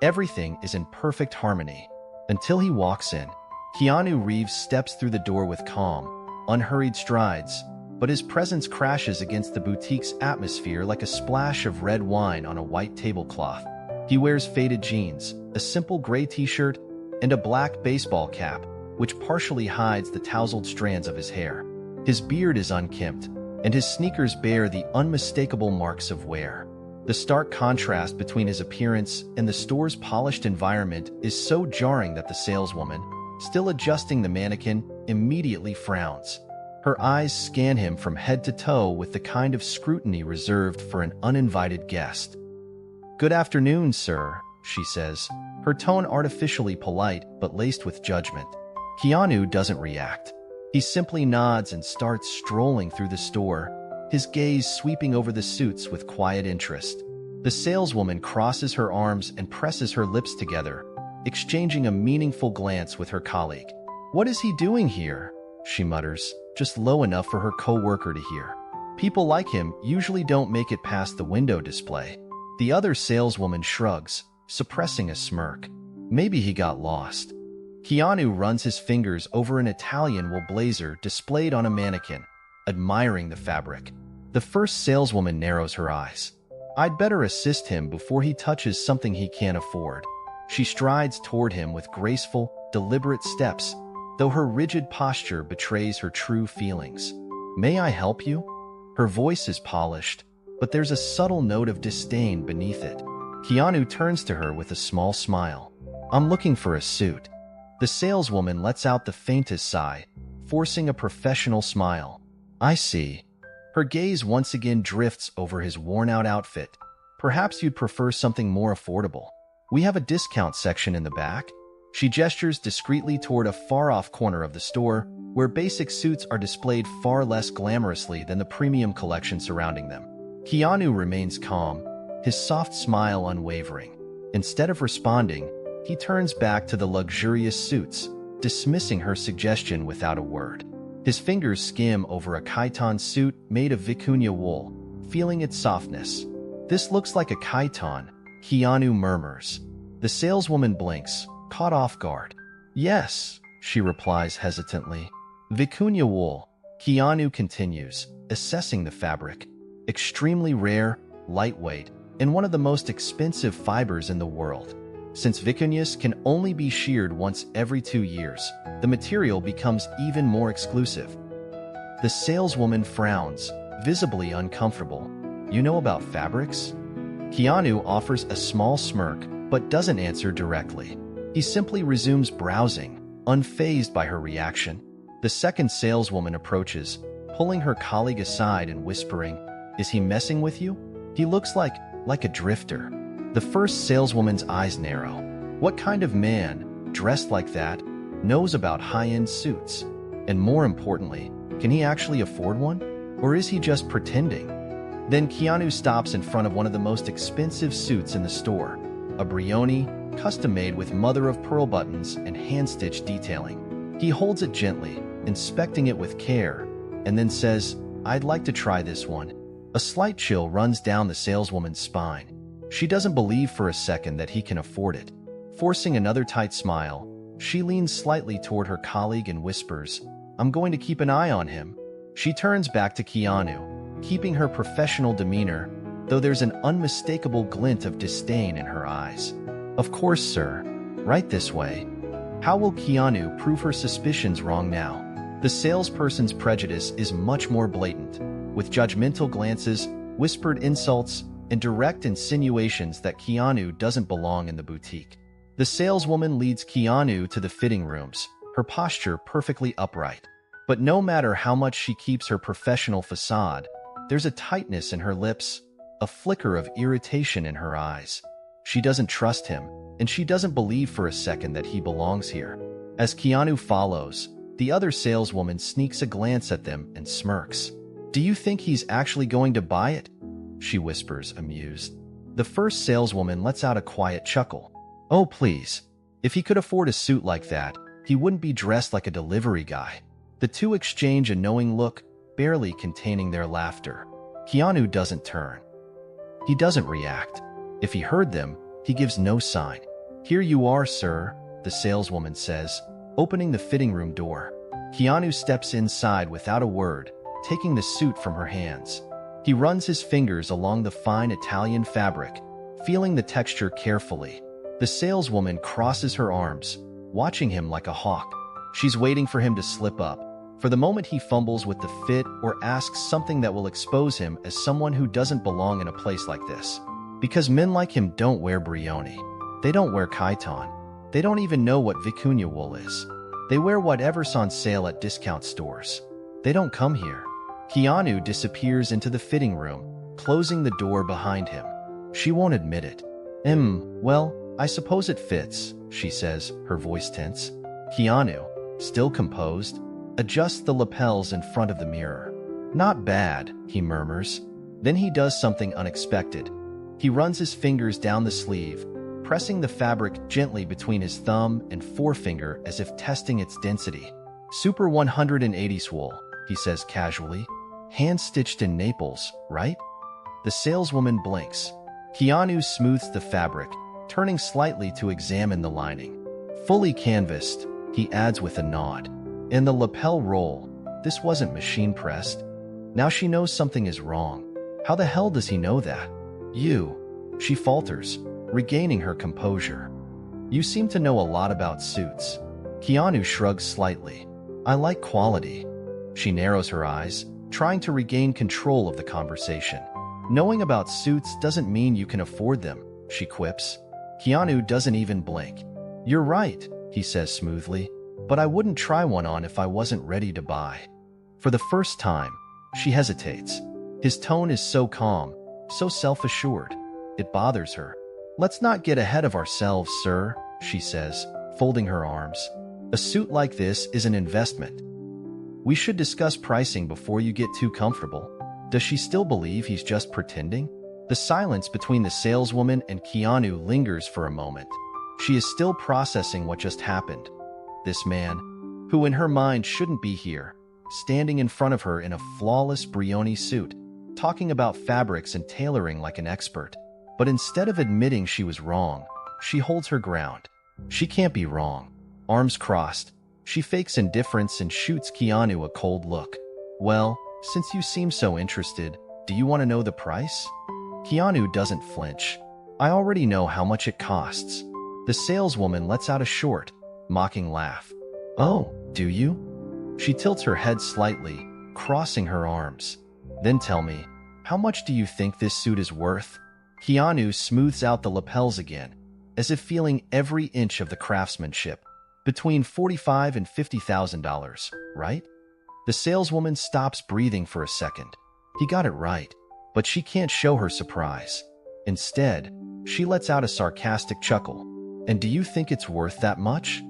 Everything is in perfect harmony. Until he walks in. Keanu Reeves steps through the door with calm, unhurried strides, but his presence crashes against the boutique's atmosphere like a splash of red wine on a white tablecloth. He wears faded jeans, a simple gray t-shirt, and a black baseball cap, which partially hides the tousled strands of his hair. His beard is unkempt, and his sneakers bear the unmistakable marks of wear. The stark contrast between his appearance and the store's polished environment is so jarring that the saleswoman, still adjusting the mannequin, immediately frowns. Her eyes scan him from head to toe with the kind of scrutiny reserved for an uninvited guest. "Good afternoon, sir," she says, her tone artificially polite but laced with judgment. Keanu doesn't react. He simply nods and starts strolling through the store, his gaze sweeping over the suits with quiet interest. The saleswoman crosses her arms and presses her lips together, exchanging a meaningful glance with her colleague. "What is he doing here?" she mutters, just low enough for her co-worker to hear. People like him usually don't make it past the window display. The other saleswoman shrugs, suppressing a smirk. Maybe he got lost. Keanu runs his fingers over an Italian wool blazer displayed on a mannequin, admiring the fabric. The first saleswoman narrows her eyes. "I'd better assist him before he touches something he can't afford." She strides toward him with graceful, deliberate steps, though her rigid posture betrays her true feelings. "May I help you?" Her voice is polished, but there's a subtle note of disdain beneath it. Keanu turns to her with a small smile. I'm looking for a suit. The saleswoman lets out the faintest sigh, forcing a professional smile. I see. Her gaze once again drifts over his worn-out outfit. Perhaps you'd prefer something more affordable. We have a discount section in the back. She gestures discreetly toward a far-off corner of the store, where basic suits are displayed far less glamorously than the premium collection surrounding them. Keanu remains calm, his soft smile unwavering. Instead of responding, he turns back to the luxurious suits, dismissing her suggestion without a word. His fingers skim over a chiton suit made of vicuña wool, feeling its softness. This looks like a chiton, Keanu murmurs. The saleswoman blinks, caught off guard. Yes, she replies hesitantly. Vicuña wool, Keanu continues, assessing the fabric. Extremely rare, lightweight, and one of the most expensive fibers in the world. Since vicuñas can only be sheared once every 2 years, the material becomes even more exclusive. The saleswoman frowns, visibly uncomfortable. You know about fabrics? Keanu offers a small smirk, but doesn't answer directly. He simply resumes browsing, unfazed by her reaction. The second saleswoman approaches, pulling her colleague aside and whispering, Is he messing with you? He looks like a drifter. The first saleswoman's eyes narrow. What kind of man, dressed like that, knows about high-end suits? And more importantly, can he actually afford one? Or is he just pretending? Then Keanu stops in front of one of the most expensive suits in the store, a Brioni, custom-made with mother-of-pearl buttons and hand-stitched detailing. He holds it gently, inspecting it with care, and then says, I'd like to try this one. A slight chill runs down the saleswoman's spine. She doesn't believe for a second that he can afford it. Forcing another tight smile, she leans slightly toward her colleague and whispers, I'm going to keep an eye on him. She turns back to Keanu, keeping her professional demeanor, though there's an unmistakable glint of disdain in her eyes. Of course, sir. Right this way. How will Keanu prove her suspicions wrong now? The salesperson's prejudice is much more blatant, with judgmental glances, whispered insults, and direct insinuations that Keanu doesn't belong in the boutique. The saleswoman leads Keanu to the fitting rooms, her posture perfectly upright. But no matter how much she keeps her professional facade, there's a tightness in her lips, a flicker of irritation in her eyes. She doesn't trust him, and she doesn't believe for a second that he belongs here. As Keanu follows, the other saleswoman sneaks a glance at them and smirks. Do you think he's actually going to buy it? She whispers, amused. The first saleswoman lets out a quiet chuckle. Oh, please. If he could afford a suit like that, he wouldn't be dressed like a delivery guy. The two exchange a knowing look, barely containing their laughter. Keanu doesn't turn. He doesn't react. If he heard them, he gives no sign. Here you are, sir, the saleswoman says, opening the fitting room door. Keanu steps inside without a word, taking the suit from her hands. He runs his fingers along the fine Italian fabric, feeling the texture carefully. The saleswoman crosses her arms, watching him like a hawk. She's waiting for him to slip up, for the moment he fumbles with the fit or asks something that will expose him as someone who doesn't belong in a place like this. Because men like him don't wear Brioni. They don't wear chiton. They don't even know what vicuña wool is. They wear whatever's on sale at discount stores. They don't come here. Keanu disappears into the fitting room, closing the door behind him. She won't admit it. Well, I suppose it fits, she says, her voice tense. Keanu, still composed, adjusts the lapels in front of the mirror. Not bad, he murmurs. Then he does something unexpected. He runs his fingers down the sleeve, pressing the fabric gently between his thumb and forefinger as if testing its density. Super 180s wool, he says casually. Hand-stitched in Naples, right? The saleswoman blinks. Keanu smooths the fabric, turning slightly to examine the lining. Fully canvassed, he adds with a nod. And the lapel roll, this wasn't machine-pressed. Now she knows something is wrong. How the hell does he know that? She falters, regaining her composure. You seem to know a lot about suits. Keanu shrugs slightly. I like quality. She narrows her eyes, trying to regain control of the conversation. Knowing about suits doesn't mean you can afford them. she quips. Keanu doesn't even blink. You're right, he says smoothly, but I wouldn't try one on if I wasn't ready to buy. For the first time, she hesitates. His tone is so calm, so self-assured. It bothers her. Let's not get ahead of ourselves, sir, she says, folding her arms. A suit like this is an investment. We should discuss pricing before you get too comfortable. Does she still believe he's just pretending? The silence between the saleswoman and Keanu lingers for a moment. She is still processing what just happened. This man, who in her mind shouldn't be here, standing in front of her in a flawless Brioni suit, talking about fabrics and tailoring like an expert. But instead of admitting she was wrong, she holds her ground. She can't be wrong. Arms crossed, she fakes indifference and shoots Keanu a cold look. Well, since you seem so interested, do you want to know the price? Keanu doesn't flinch. I already know how much it costs. The saleswoman lets out a short, mocking laugh. Oh, do you? She tilts her head slightly, crossing her arms. Then tell me, how much do you think this suit is worth? Keanu smooths out the lapels again, as if feeling every inch of the craftsmanship. Between $45,000 and $50,000, right? The saleswoman stops breathing for a second. He got it right, but she can't show her surprise. Instead, she lets out a sarcastic chuckle. And do you think it's worth that much?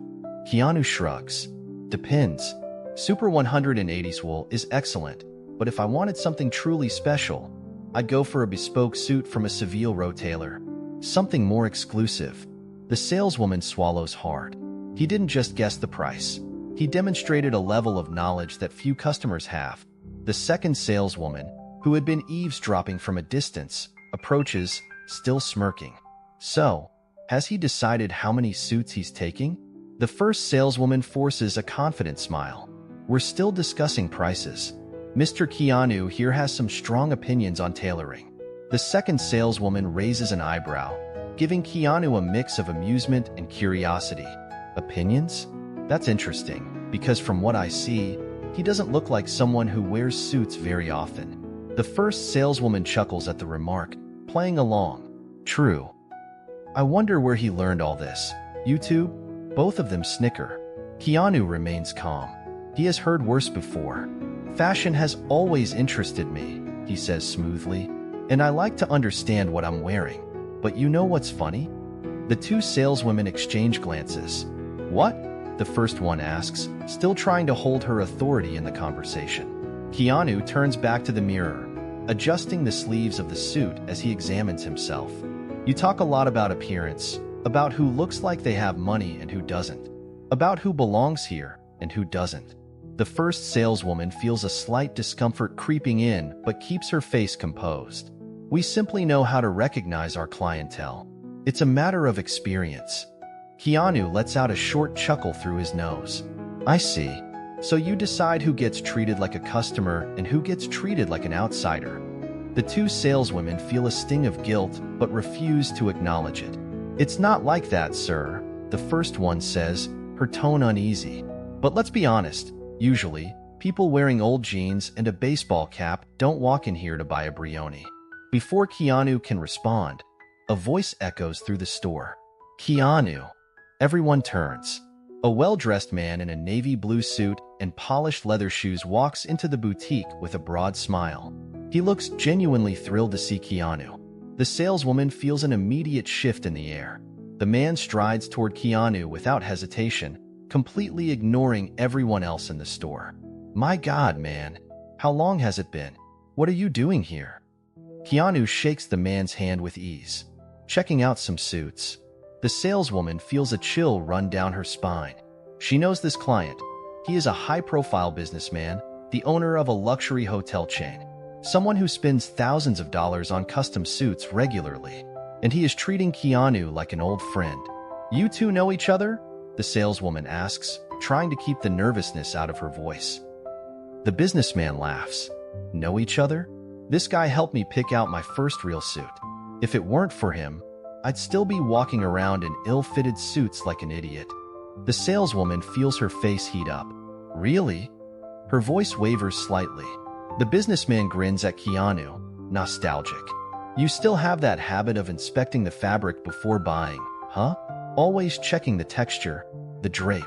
Keanu shrugs. Depends. Super 180s wool is excellent, but if I wanted something truly special, I'd go for a bespoke suit from a Seville Row tailor. Something more exclusive. The saleswoman swallows hard. He didn't just guess the price. He demonstrated a level of knowledge that few customers have. The second saleswoman, who had been eavesdropping from a distance, approaches, still smirking. So, has he decided how many suits he's taking? The first saleswoman forces a confident smile. We're still discussing prices. Mr. Keanu here has some strong opinions on tailoring. The second saleswoman raises an eyebrow, giving Keanu a mix of amusement and curiosity. Opinions? That's interesting, because from what I see, he doesn't look like someone who wears suits very often. The first saleswoman chuckles at the remark, playing along. True. I wonder where he learned all this. YouTube? Both of them snicker. Keanu remains calm. He has heard worse before. Fashion has always interested me, he says smoothly, and I like to understand what I'm wearing. But you know what's funny? The two saleswomen exchange glances. What? The first one asks, still trying to hold her authority in the conversation. Keanu turns back to the mirror, adjusting the sleeves of the suit as he examines himself. You talk a lot about appearance, about who looks like they have money and who doesn't, about who belongs here and who doesn't. The first saleswoman feels a slight discomfort creeping in but keeps her face composed. We simply know how to recognize our clientele. It's a matter of experience. Keanu lets out a short chuckle through his nose. I see. So you decide who gets treated like a customer and who gets treated like an outsider. The two saleswomen feel a sting of guilt but refuse to acknowledge it. It's not like that, sir, the first one says, her tone uneasy. But let's be honest, usually, people wearing old jeans and a baseball cap don't walk in here to buy a Brioni. Before Keanu can respond, a voice echoes through the store. Keanu. Everyone turns. A well-dressed man in a navy blue suit and polished leather shoes walks into the boutique with a broad smile. He looks genuinely thrilled to see Keanu. The saleswoman feels an immediate shift in the air. The man strides toward Keanu without hesitation, completely ignoring everyone else in the store. My God, man. How long has it been? What are you doing here? Keanu shakes the man's hand with ease. Checking out some suits. The saleswoman feels a chill run down her spine. She knows this client. He is a high-profile businessman, the owner of a luxury hotel chain, someone who spends thousands of dollars on custom suits regularly, and he is treating Keanu like an old friend. You two know each other? The saleswoman asks, trying to keep the nervousness out of her voice. The businessman laughs. Know each other? This guy helped me pick out my first real suit. If it weren't for him, I'd still be walking around in ill-fitted suits like an idiot. The saleswoman feels her face heat up. Really? Her voice wavers slightly. The businessman grins at Keanu, nostalgic. You still have that habit of inspecting the fabric before buying, huh? Always checking the texture, the drape.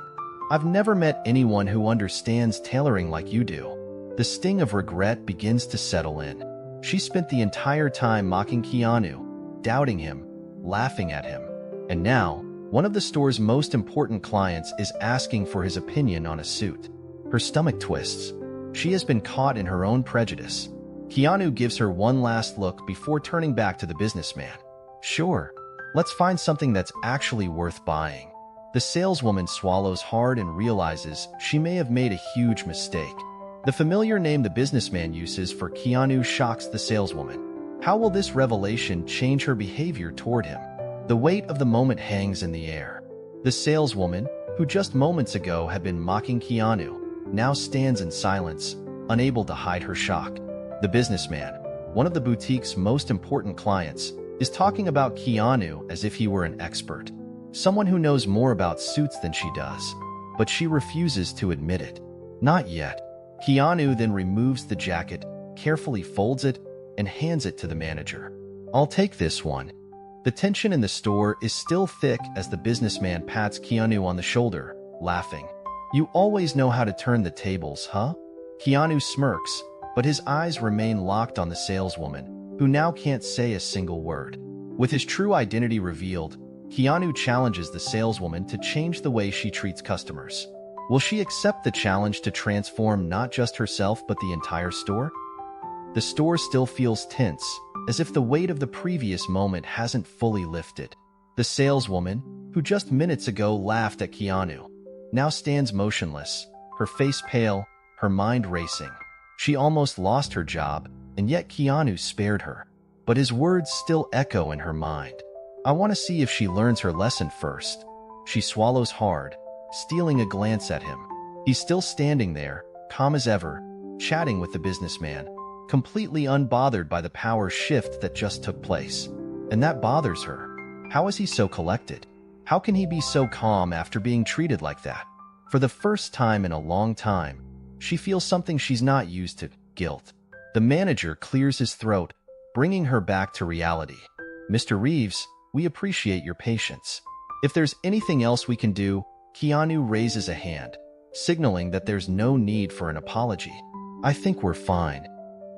I've never met anyone who understands tailoring like you do. The sting of regret begins to settle in. She spent the entire time mocking Keanu, doubting him, laughing at him. And now, one of the store's most important clients is asking for his opinion on a suit. Her stomach twists. She has been caught in her own prejudice. Keanu gives her one last look before turning back to the businessman. Sure, let's find something that's actually worth buying. The saleswoman swallows hard and realizes she may have made a huge mistake. The familiar name the businessman uses for Keanu shocks the saleswoman. How will this revelation change her behavior toward him? The weight of the moment hangs in the air. The saleswoman, who just moments ago had been mocking Keanu, now stands in silence, unable to hide her shock. The businessman, one of the boutique's most important clients, is talking about Keanu as if he were an expert, someone who knows more about suits than she does, but she refuses to admit it. Not yet. Keanu then removes the jacket, carefully folds it, and hands it to the manager. I'll take this one. The tension in the store is still thick as the businessman pats Keanu on the shoulder, laughing. You always know how to turn the tables, huh? Keanu smirks, but his eyes remain locked on the saleswoman, who now can't say a single word. With his true identity revealed, Keanu challenges the saleswoman to change the way she treats customers. Will she accept the challenge to transform not just herself but the entire store? The store still feels tense, as if the weight of the previous moment hasn't fully lifted. The saleswoman, who just minutes ago laughed at Keanu, now stands motionless, her face pale, her mind racing. She almost lost her job, and yet Keanu spared her. But his words still echo in her mind. I want to see if she learns her lesson first. She swallows hard, stealing a glance at him. He's still standing there, calm as ever, chatting with the businessman, completely unbothered by the power shift that just took place. And that bothers her. How is he so collected? How can he be so calm after being treated like that? For the first time in a long time, she feels something she's not used to, guilt. The manager clears his throat, bringing her back to reality. Mr. Reeves, we appreciate your patience. If there's anything else we can do, Keanu raises a hand, signaling that there's no need for an apology. I think we're fine.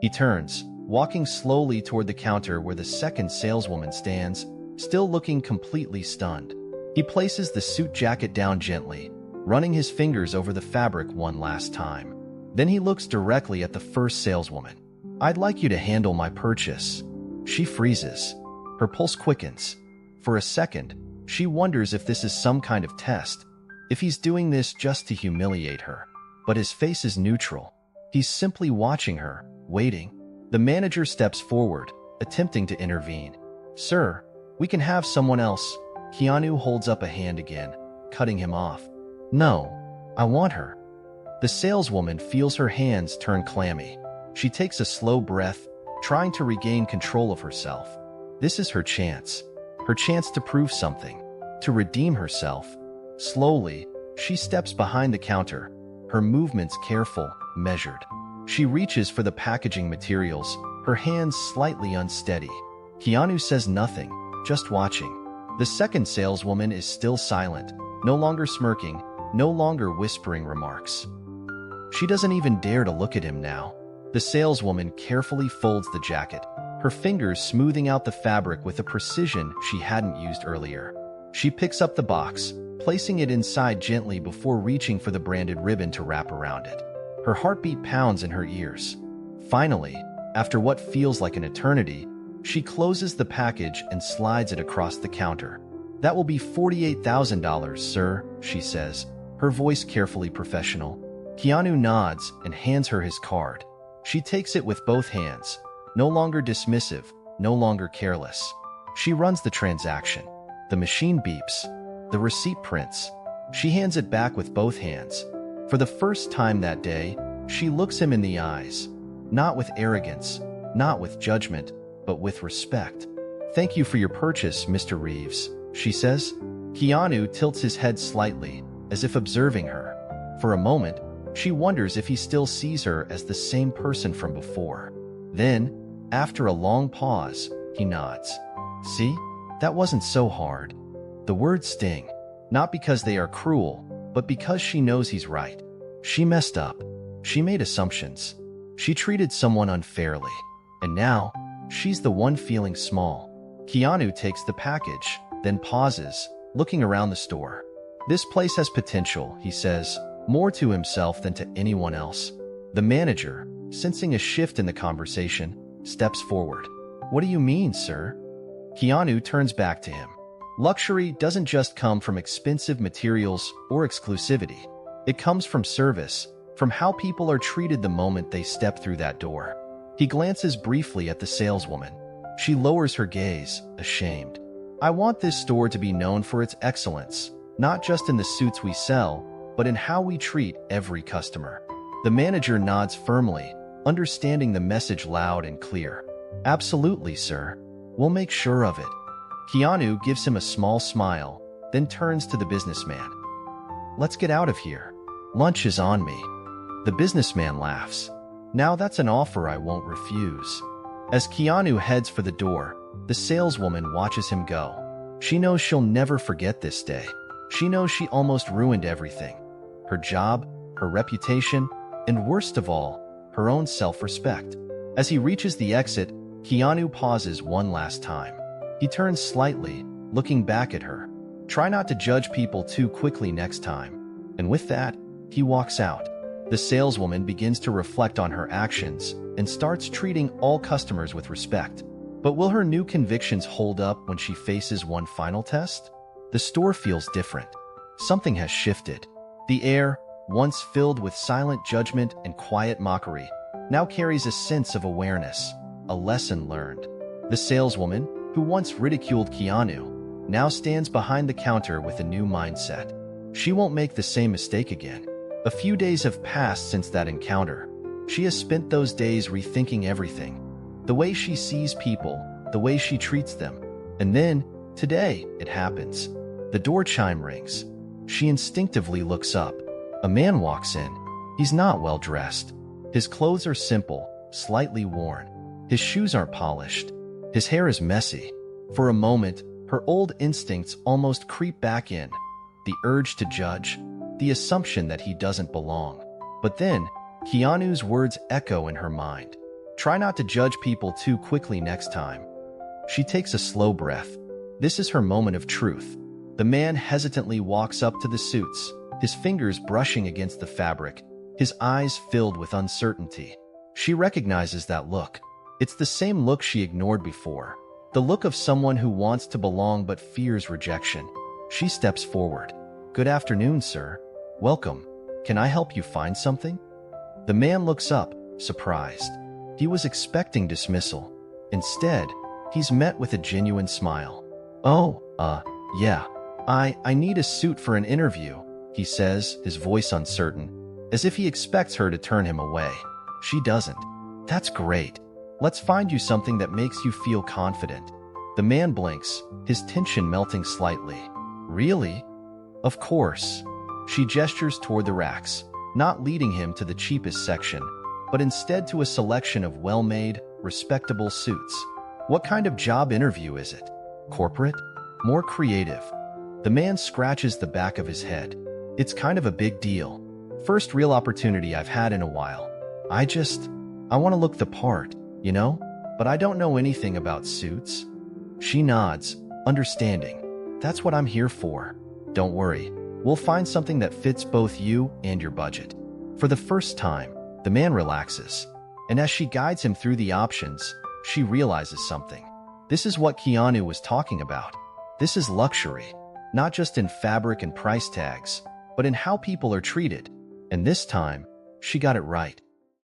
He turns, walking slowly toward the counter where the second saleswoman stands, still looking completely stunned. He places the suit jacket down gently, running his fingers over the fabric one last time. Then he looks directly at the first saleswoman. I'd like you to handle my purchase. She freezes. Her pulse quickens. For a second, she wonders if this is some kind of test, if he's doing this just to humiliate her. But his face is neutral. He's simply watching her, waiting. The manager steps forward, attempting to intervene. Sir, we can have someone else. Keanu holds up a hand again, cutting him off. No, I want her. The saleswoman feels her hands turn clammy. She takes a slow breath, trying to regain control of herself. This is her chance to prove something, to redeem herself. Slowly, she steps behind the counter, her movements careful, measured. She reaches for the packaging materials, her hands slightly unsteady. Keanu says nothing, just watching. The second saleswoman is still silent, no longer smirking, no longer whispering remarks. She doesn't even dare to look at him now. The saleswoman carefully folds the jacket, her fingers smoothing out the fabric with a precision she hadn't used earlier. She picks up the box, placing it inside gently before reaching for the branded ribbon to wrap around it. Her heartbeat pounds in her ears. Finally, after what feels like an eternity, she closes the package and slides it across the counter. That will be $48,000, sir, she says, her voice carefully professional. Keanu nods and hands her his card. She takes it with both hands, no longer dismissive, no longer careless. She runs the transaction. The machine beeps. The receipt prints. She hands it back with both hands. For the first time that day, she looks him in the eyes, not with arrogance, not with judgment, but with respect. Thank you for your purchase, Mr. Reeves, she says. Keanu tilts his head slightly, as if observing her. For a moment, she wonders if he still sees her as the same person from before. Then, after a long pause, He nods. See? That wasn't so hard. The words sting, not because they are cruel, but because she knows he's right. She messed up. She made assumptions. She treated someone unfairly. And now, she's the one feeling small. Keanu takes the package, then pauses, looking around the store. This place has potential, he says, more to himself than to anyone else. The manager, sensing a shift in the conversation, steps forward. What do you mean, sir? Keanu turns back to him. Luxury doesn't just come from expensive materials or exclusivity. It comes from service, from how people are treated the moment they step through that door. He glances briefly at the saleswoman. She lowers her gaze, ashamed. I want this store to be known for its excellence, not just in the suits we sell, but in how we treat every customer. The manager nods firmly, understanding the message loud and clear. Absolutely, sir. We'll make sure of it. Keanu gives him a small smile, then turns to the businessman. Let's get out of here. Lunch is on me. The businessman laughs. Now that's an offer I won't refuse. As Keanu heads for the door, the saleswoman watches him go. She knows she'll never forget this day. She knows she almost ruined everything. Her job, her reputation, and worst of all, her own self-respect. As he reaches the exit, Keanu pauses one last time. He turns slightly, looking back at her. Try not to judge people too quickly next time. And with that, he walks out. The saleswoman begins to reflect on her actions and starts treating all customers with respect. But will her new convictions hold up when she faces one final test? The store feels different. Something has shifted. The air, once filled with silent judgment and quiet mockery, now carries a sense of awareness, a lesson learned. The saleswoman, who once ridiculed Keanu, now stands behind the counter with a new mindset. She won't make the same mistake again. A few days have passed since that encounter. She has spent those days rethinking everything. The way she sees people, the way she treats them. And then, today, it happens. The door chime rings. She instinctively looks up. A man walks in. He's not well dressed. His clothes are simple, slightly worn. His shoes aren't polished. His hair is messy. For a moment, her old instincts almost creep back in. The urge to judge, the assumption that he doesn't belong. But then, Keanu's words echo in her mind. Try not to judge people too quickly next time. She takes a slow breath. This is her moment of truth. The man hesitantly walks up to the suits, his fingers brushing against the fabric, his eyes filled with uncertainty. She recognizes that look. It's the same look she ignored before, the look of someone who wants to belong but fears rejection. She steps forward. Good afternoon, sir. Welcome. Can I help you find something? The man looks up, surprised. He was expecting dismissal. Instead, he's met with a genuine smile. Oh, yeah. I need a suit for an interview, he says, his voice uncertain, as if he expects her to turn him away. She doesn't. That's great. Let's find you something that makes you feel confident. The man blinks, his tension melting slightly. Really? Of course. She gestures toward the racks, not leading him to the cheapest section, but instead to a selection of well-made, respectable suits. What kind of job interview is it? Corporate? More creative? The man scratches the back of his head. It's kind of a big deal. First real opportunity I've had in a while. I want to look the part, you know? But I don't know anything about suits. She nods, understanding. That's what I'm here for. Don't worry. We'll find something that fits both you and your budget. For the first time, the man relaxes. And as she guides him through the options, she realizes something. This is what Keanu was talking about. This is luxury. Not just in fabric and price tags, but in how people are treated. And this time, she got it right.